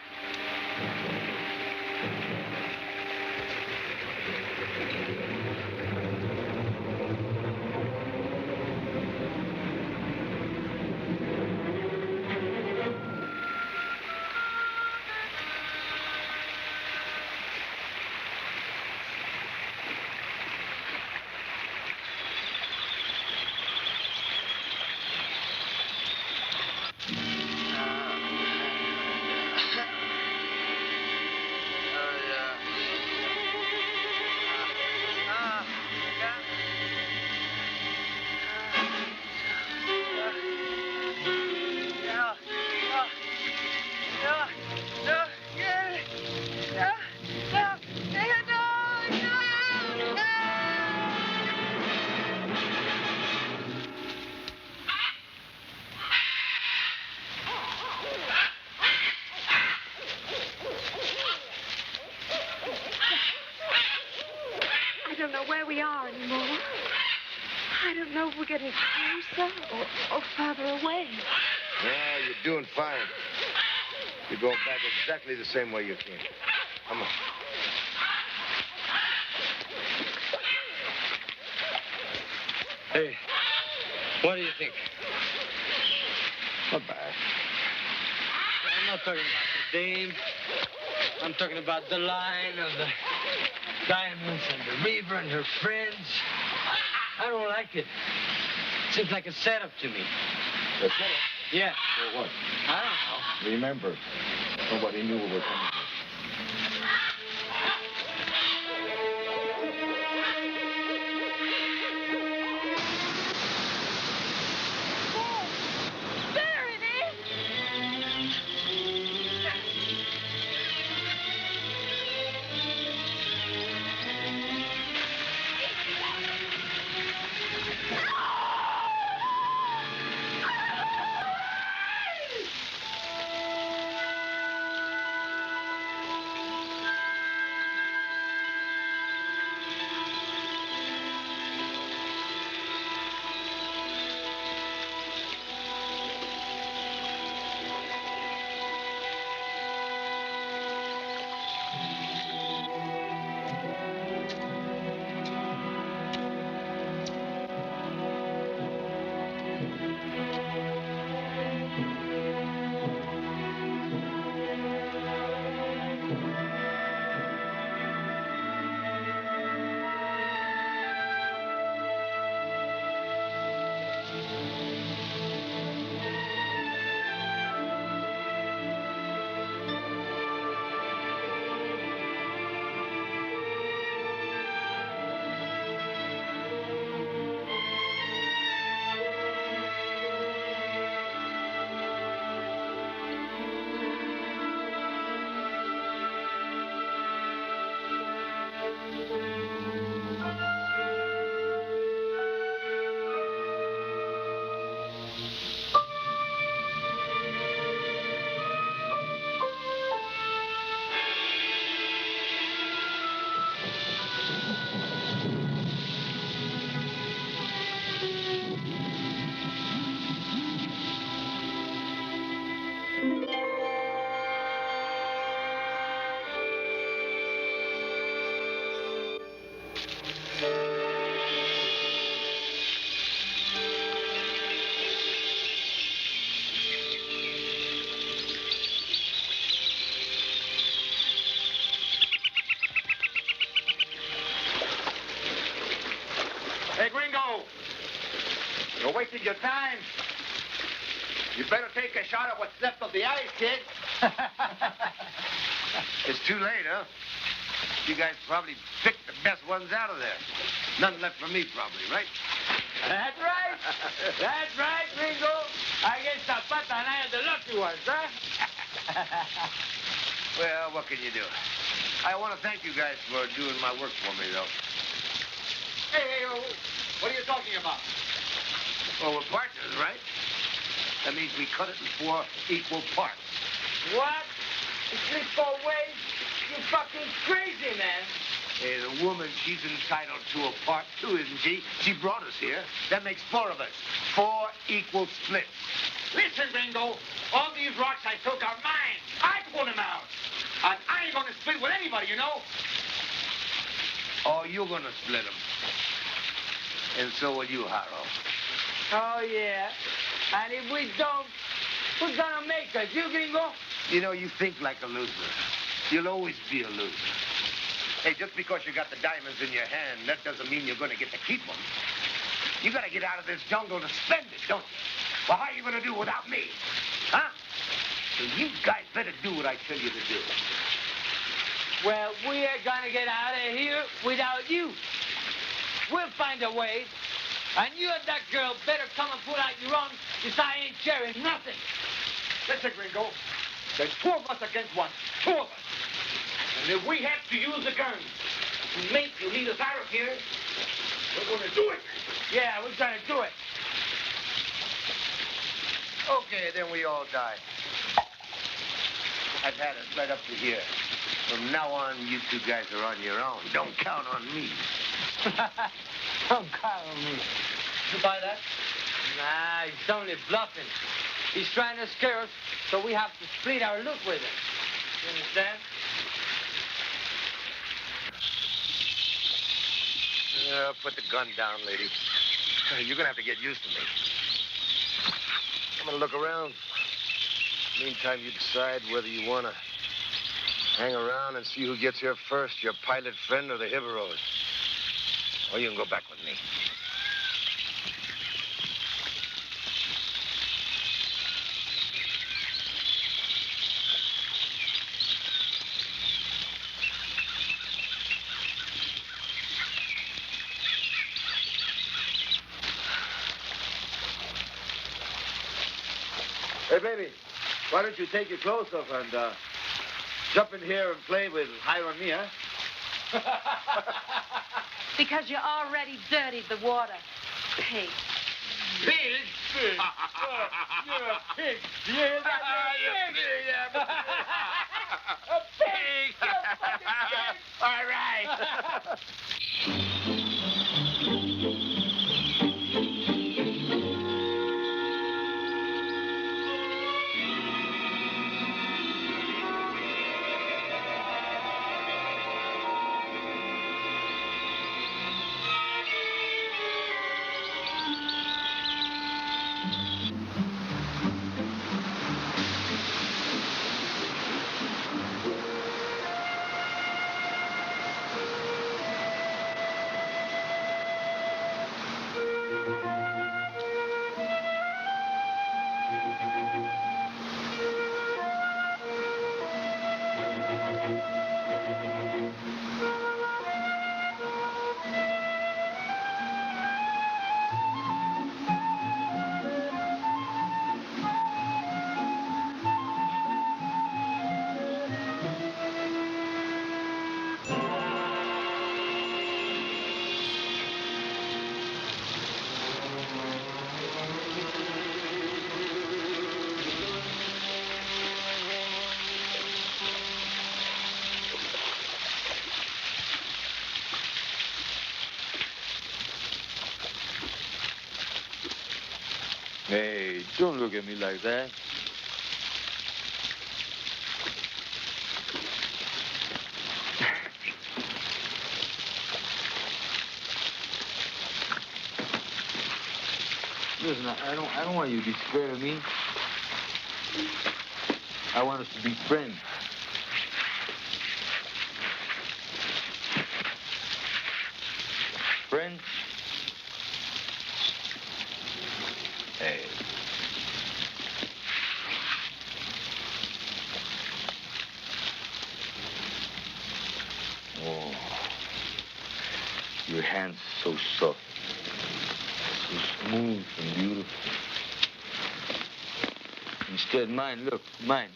I don't know where we are anymore. I don't know if we're getting closer or further away. Yeah, you're doing fine. You're going back exactly the same way you came. Come on. Hey, what do you think? Not bad. I'm not talking about the dame. I'm talking about the line of the diamonds and the Reaver and her friends. I don't like it. Seems like a setup to me. A setup? Yeah. For what? I don't know. Remember, nobody knew we were coming here. There it is! wasted your time. You better take a shot at what's left of the ice, kid. It's too late, huh? You guys probably picked the best ones out of there. None left for me, probably, right? That's right. That's right, Gringo. I guess Zapata and I are the lucky ones, huh? Well, what can you do? I want to thank you guys for doing my work for me, though. Hey, what are you talking about? Well, we're partners, right? That means we cut it in 4 equal parts. What? You split 4 ways? You fucking crazy, man. Hey, the woman, she's entitled to a part, too, isn't she? She brought us here. That makes 4 of us. 4 equal splits. Listen, Gringo. All these rocks I took are mine. I pulled them out. And I ain't gonna split with anybody, you know? Oh, you're gonna split them. And so will you, Haro. Oh, yeah. And if we don't, who's gonna make us? You, Gringo? You know, you think like a loser. You'll always be a loser. Hey, just because you got the diamonds in your hand, that doesn't mean you're gonna get to keep them. You gotta get out of this jungle to spend it, don't you? Well, how are you gonna do without me? Huh? So you guys better do what I tell you to do. Well, we are gonna get out of here without you. We'll find a way. And you and that girl better come and pull out your own, because I ain't sharing nothing. Listen, Gringo. There's 2 of us against 1. 2 of us. And if we have to use the guns to make you lead us out of here, we're gonna do it. Yeah, we're gonna do it. Okay, then we all die. I've had it right up to here. From now on, you 2 guys are on your own. Don't count on me. Don't count on me. You buy that? Nah, he's only bluffing. He's trying to scare us, so we have to split our loot with him. You understand? Put the gun down, lady. You're gonna have to get used to me. I'm gonna look around. Meantime, you decide whether you wanna hang around and see who gets here first, your pilot friend or the Hibaros. Or you can go back with me. Hey, baby, why don't you take your clothes off and jump in here and play with Hiram and me, huh? Because you already dirtied the water. Pig. Pig? Pig. You're a pig. You hear that? You're a pig. A pig. You're a fucking pig. All right. Hey, don't look at me like that. Listen, I don't want you to be scared of me. I want us to be friends. Friends? hands so soft, so smooth and beautiful. Instead, mine, look, mine.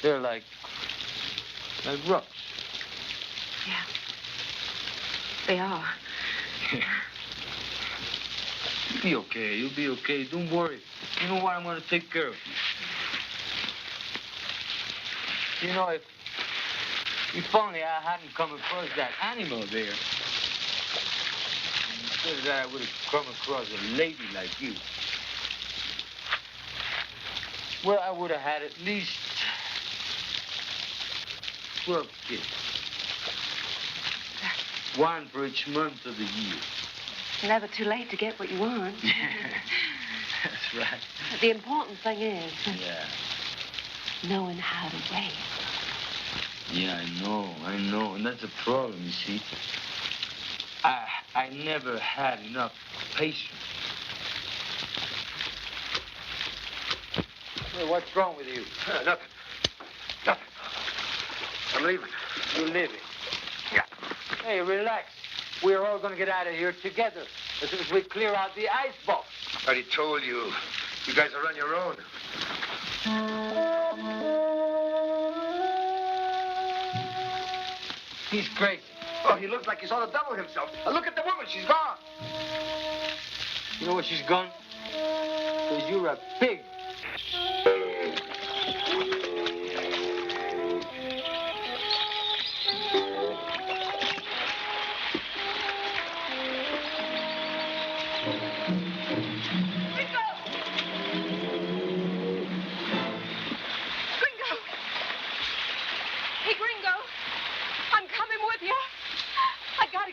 They're like rocks. Yeah. They are. You'll be okay. You'll be okay. Don't worry. You know what? I'm going to take care of you. You know, if only I hadn't come across that animal there. Instead of that, I would have come across a lady like you. Well, I would have had at least 12 kids. One for each month of the year. Never too late to get what you want. That's right. The important thing is Yeah. knowing how to wait. Yeah, I know. And that's a problem, you see. I never had enough patience. Well, what's wrong with you? Nothing. I'm leaving. You're leaving? Yeah. Hey, relax. We're all going to get out of here together as soon as we clear out the icebox. I already told you. You guys are on your own. He's crazy. Oh, he looks like he saw the devil himself. Look at the woman. She's gone. You know where she's gone? Because you're a pig.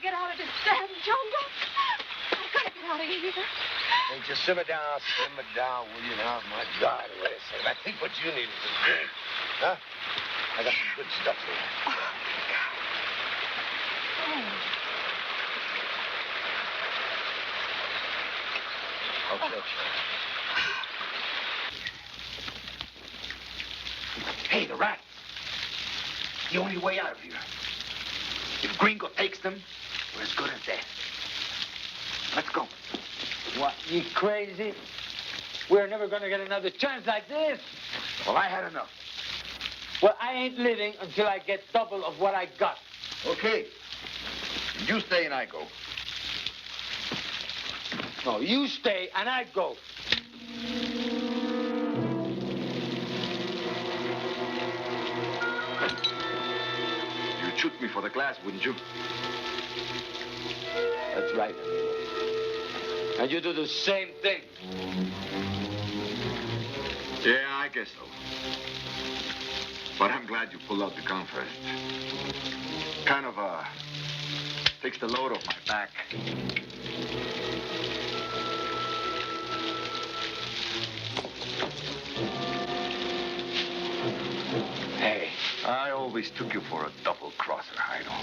Get out of this damn jungle. I've got to get out of here. Hey, just simmer down, will you now? My God, wait a second. I think what you need is a drink. Huh? I got some good stuff here. Okay. Hey, the rats. The only way out of here. If Gringo takes them, we're as good as dead. Let's go. What, you crazy? We're never going to get another chance like this. Well, I had enough. Well, I ain't living until I get double of what I got. Okay. You stay and I go. No, you stay and I go. You'd shoot me for the glass, wouldn't you? That's right, amigo. And you do the same thing. Yeah, I guess so. But I'm glad you pulled out the gun first. Kind of, takes the load off my back. Hey, I always took you for a double-crosser, Jairo.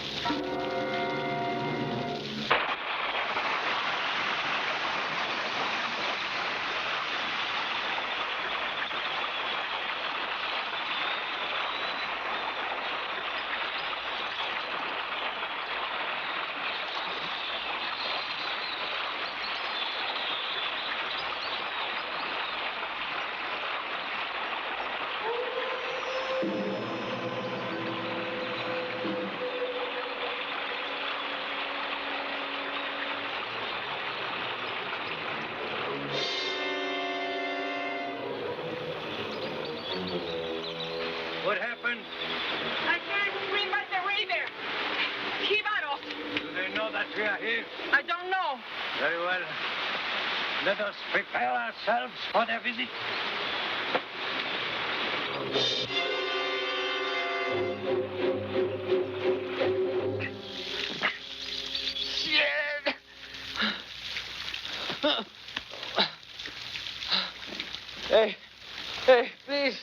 What happened? I can't scream, but they're right there. Jivaros. Do they know that we are here? I don't know. Very well. Let us prepare ourselves for their visit. Shit! Hey, please,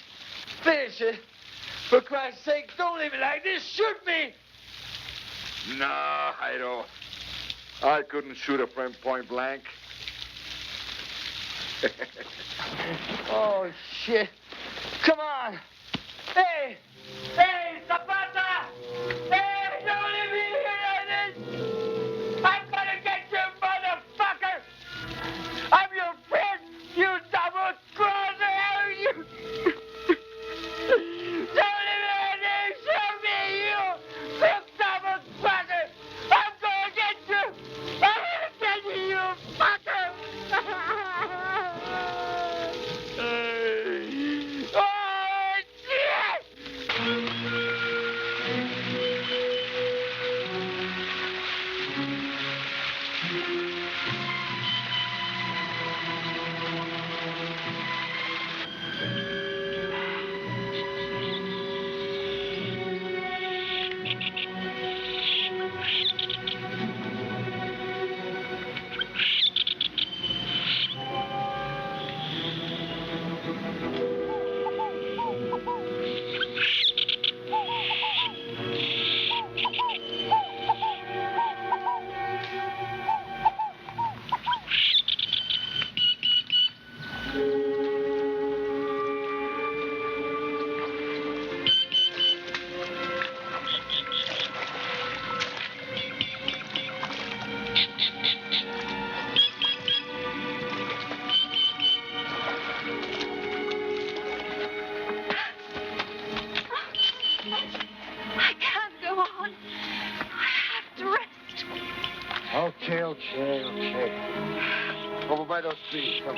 for Christ's sake, don't leave me like this. Shoot me! Nah, Jairo. I couldn't shoot a friend point blank. Oh, shit. Come on. Hey, Zapata! Hey, don't leave me here like this! Okay. Over by those trees. Come.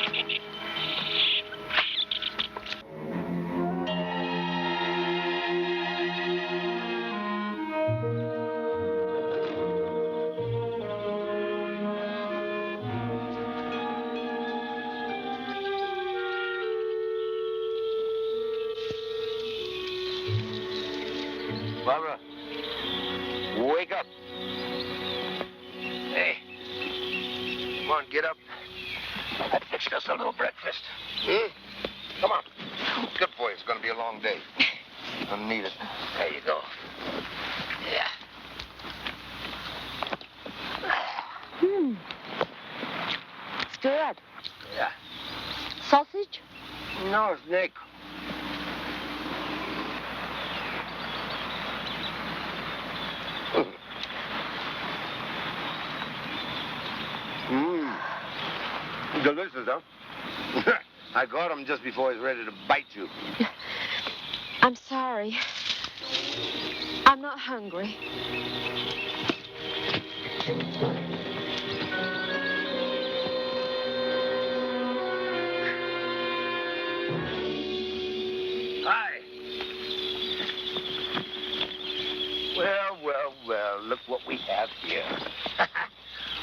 Barbara, wake up. Hey, come on, get up. I fixed us a little breakfast. Come on. Good boy, it's going to be a long day. I'll need it. There you go. Yeah. It's good. Yeah. Sausage? No, it's Nick. Delicious, huh? I got him just before he's ready to bite you. I'm sorry. I'm not hungry. Hi. Well, look what we have here.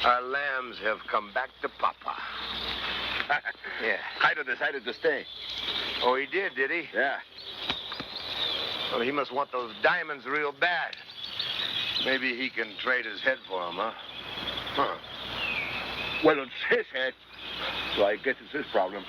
Our lambs have come back to Papa. Yeah. Hyder decided to stay. Oh, he did he? Yeah. Well, he must want those diamonds real bad. Maybe he can trade his head for them, huh? Huh. Well, it's his head, so I guess it's his problem.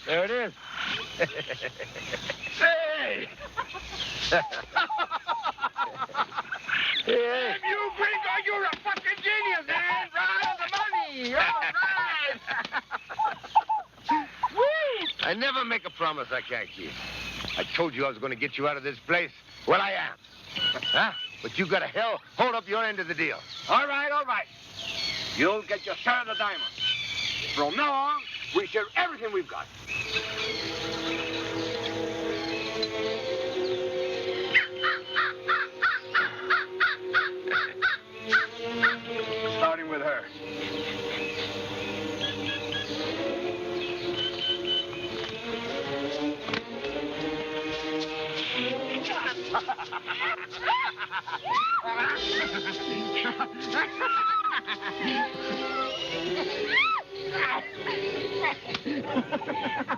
There it is. Hey! Damn you, Gringo! You're a fucking genius, man! Right on the money! All right! Woo! I never make a promise I can't keep. I told you I was going to get you out of this place. Well, I am. Huh? But you got to hold up your end of the deal. All right, all right. You'll get your share of the diamonds. From now on, we share everything we've got. Starting with her.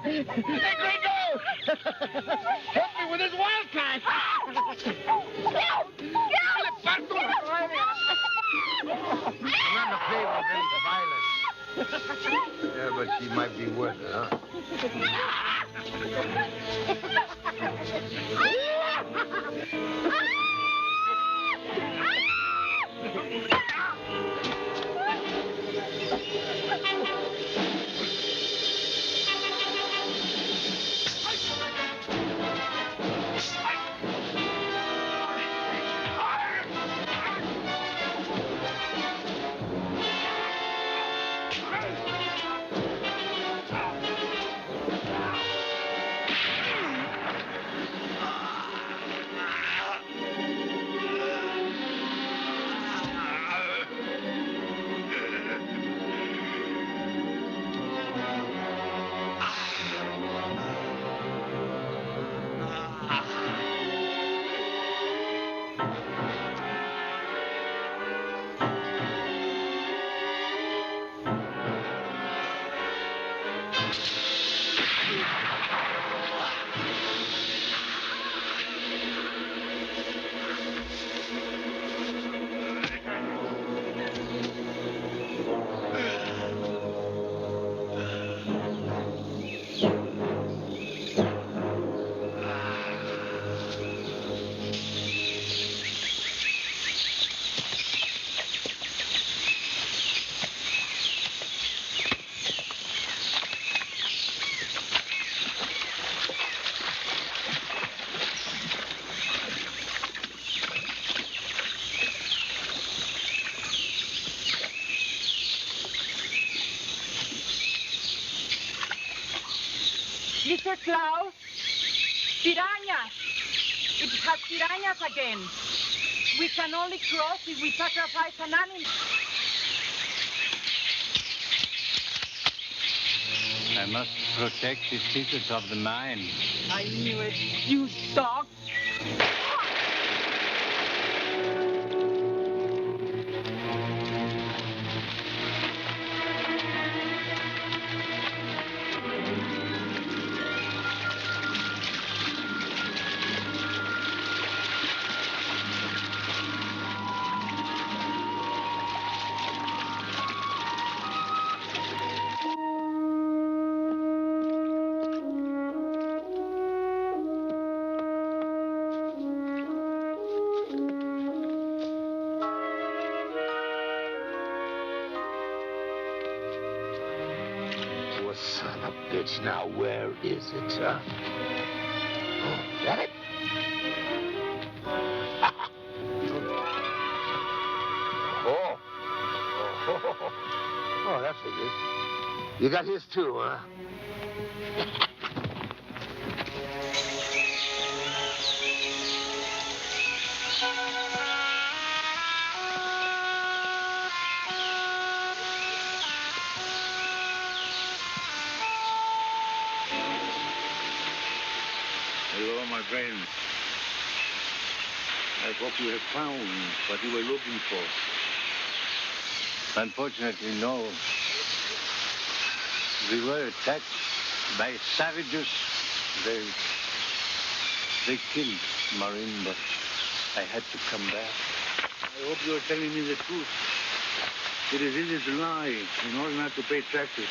Hey, Gringo! Help me with this wildcat! I'm not in favor of any violence. Yeah, but she might be worth it, huh? Mr. Klaus, piranhas. It has piranhas again. We can only cross if we sacrifice an animal. I must protect the secrets of the mine. I knew it, you dog. Son of a bitch, now where is it, huh? Oh, got it? Oh, that's it. You got his too, huh? Hello, my friend. I hope you have found what you were looking for. Unfortunately, no. We were attacked by savages. They killed Marin, but I had to come back. I hope you are telling me the truth. It is easy to lie in order not to pay taxes.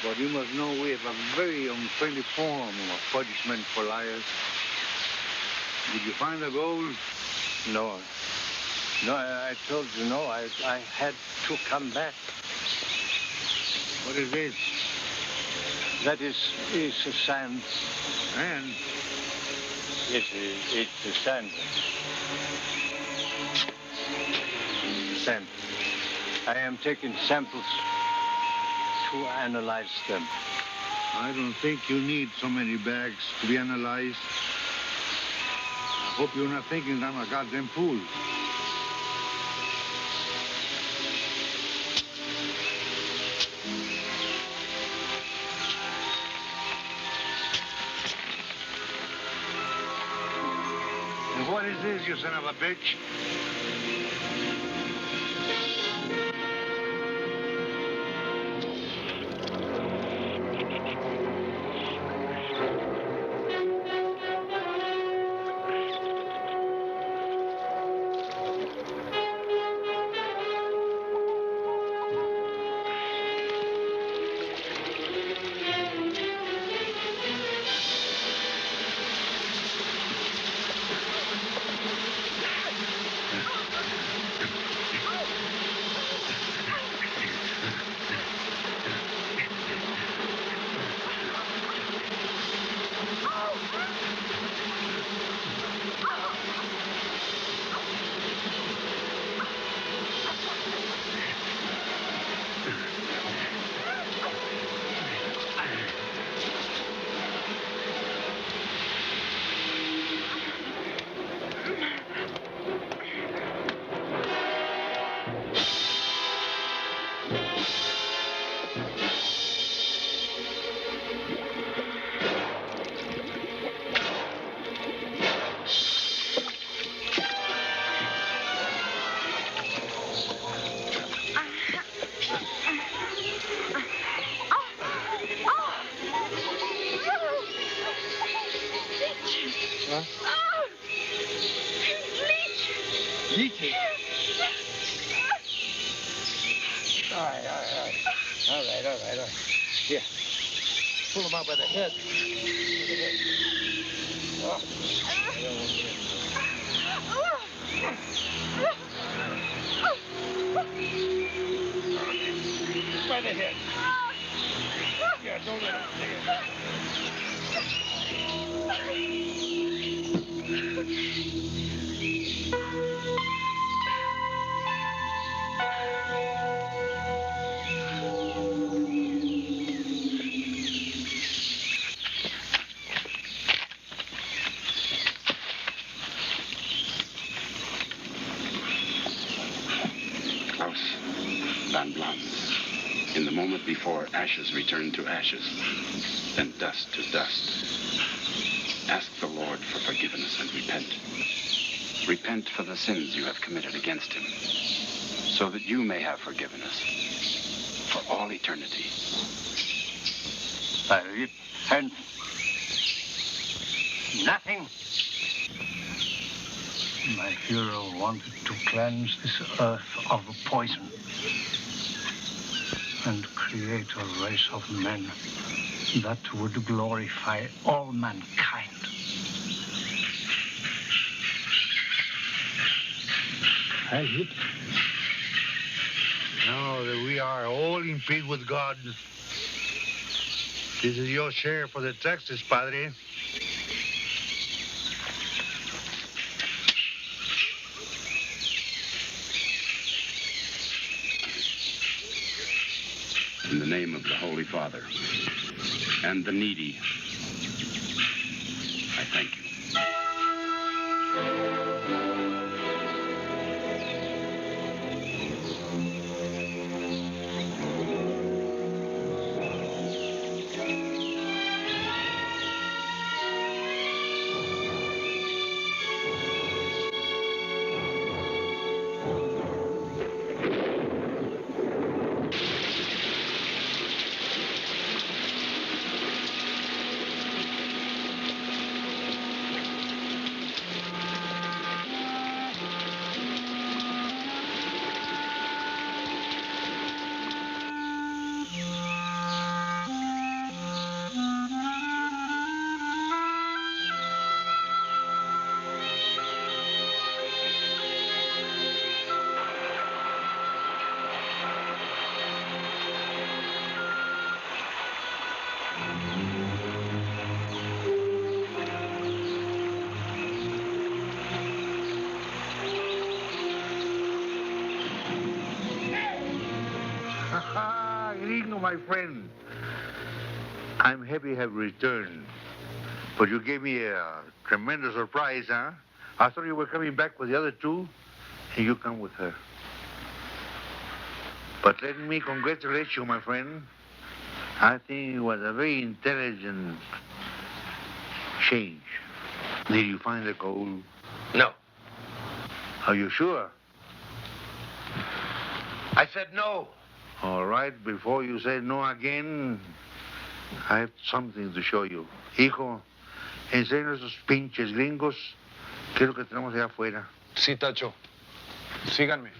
But you must know we have a very unfriendly form of punishment for liars. Did you find the gold? No. No, I told you no. I had to come back. What is this? That is the sand. And? Yes, it's the sand. Sand. I am taking samples to analyze them. I don't think you need so many bags to be analyzed. I hope you're not thinking I'm a goddamn fool. And what is this, you son of a bitch? Leechy. All right. Here. Pull him out by the head. Oh. By the head. Yeah, don't let him see it. Van Blans. In the moment before ashes return to ashes, then dust to dust. Ask the Lord for forgiveness and repent. Repent for the sins you have committed against him, so that you may have forgiveness for all eternity. I repent. Nothing. My hero wanted to cleanse this earth of poison and create a race of men that would glorify all mankind. Now that we are all in peace with God, this is your share for the taxes, Padre. In the name of the Holy Father and the needy, I thank you. Gringo, my friend. I'm happy you have returned. But you gave me a tremendous surprise, huh? I thought you were coming back with the other two, and you come with her. But let me congratulate you, my friend. I think it was a very intelligent change. Did you find the gold? No. Are you sure? I said no. All right, before you say no again, I have something to show you. Hijo, enseña esos pinches gringos qué es lo que tenemos allá afuera. Sí, Tacho. Síganme.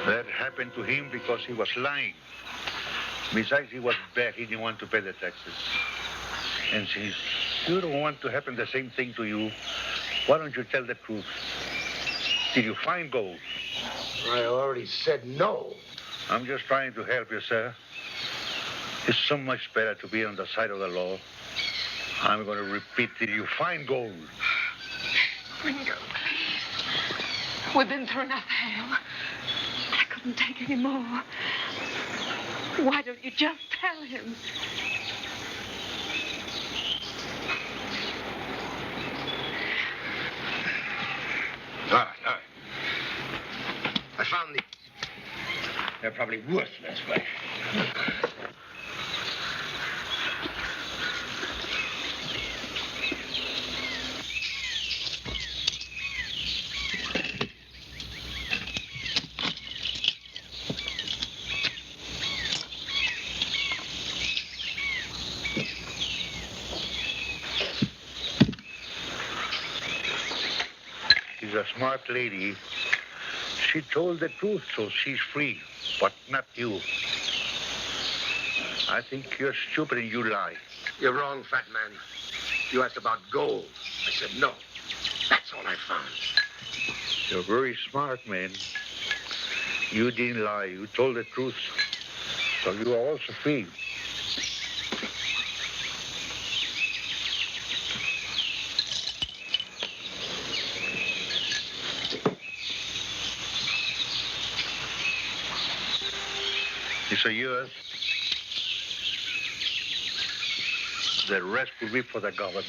That happened to him because he was lying. Besides, he was bad. He didn't want to pay the taxes. And since you don't want to happen the same thing to you, why don't you tell the truth? Did you find gold? I already said no. I'm just trying to help you, sir. It's so much better to be on the side of the law. I'm going to repeat, did you find gold? Ringo, please. We've been through enough hell. I couldn't take any more. Why don't you just tell him? All right. I found these. They're probably worthless, but... She's a smart lady. She told the truth, so she's free, but not you. I think you're stupid and you lie. You're wrong, fat man. You asked about gold. I said no. That's all I found. You're very smart, man. You didn't lie. You told the truth. So you are also free. These are yours. The rest will be for the government.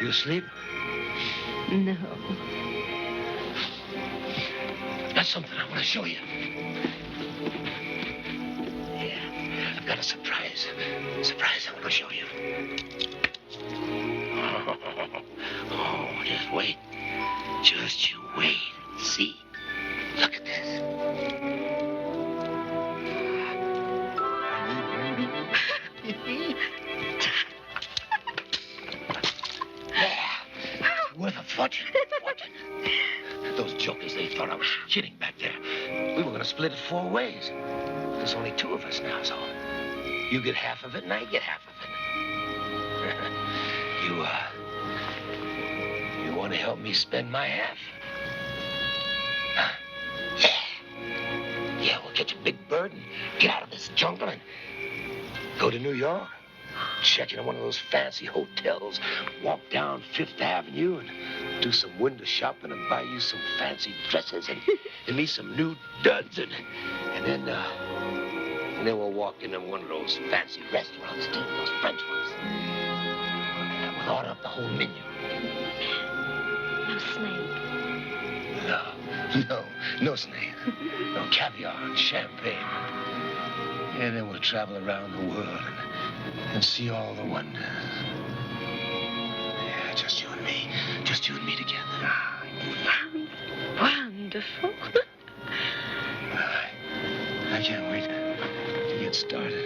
You asleep? No. That's something I want to show you. Yeah, I've got a surprise. Surprise I want to show you. Oh, just wait. Just you wait and see. Look at this. Worth a fortune. Those jokers, they thought I was kidding back there. We were going to split it 4 ways. There's only 2 of us now, so you get half of it and I get half of it. You want to help me spend my half? Huh? Yeah, we'll get you a big bird and get out of this jungle and go to New York. Check into one of those fancy hotels, walk down 5th Avenue and do some window shopping and buy you some fancy dresses and me some new duds and then And then we'll walk into one of those fancy restaurants, too, those French ones. And we'll order up the whole menu. No snake. No snake. No caviar and champagne. And then we'll travel around the world and see all the wonders. Yeah, just you and me. Just you and me together. Wonderful. I can't wait to get started.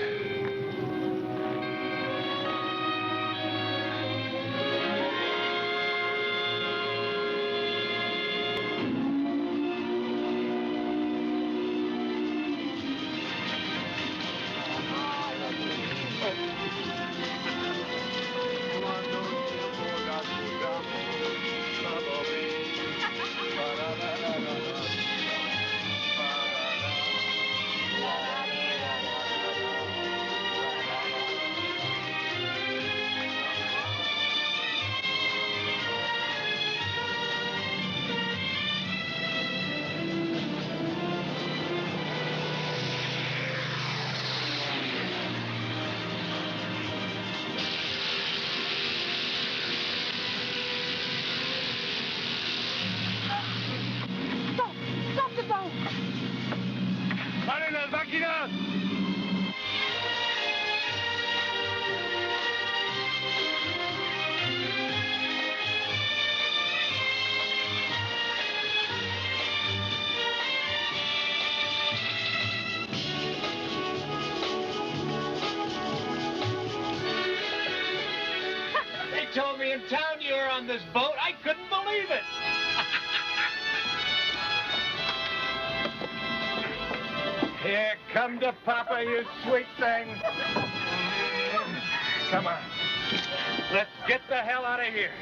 Stop the boat! ¡Paren las máquinas! They told me in town you were on this boat. I couldn't believe it. Here, come to Papa, you sweet thing. Come on. Let's get the hell out of here.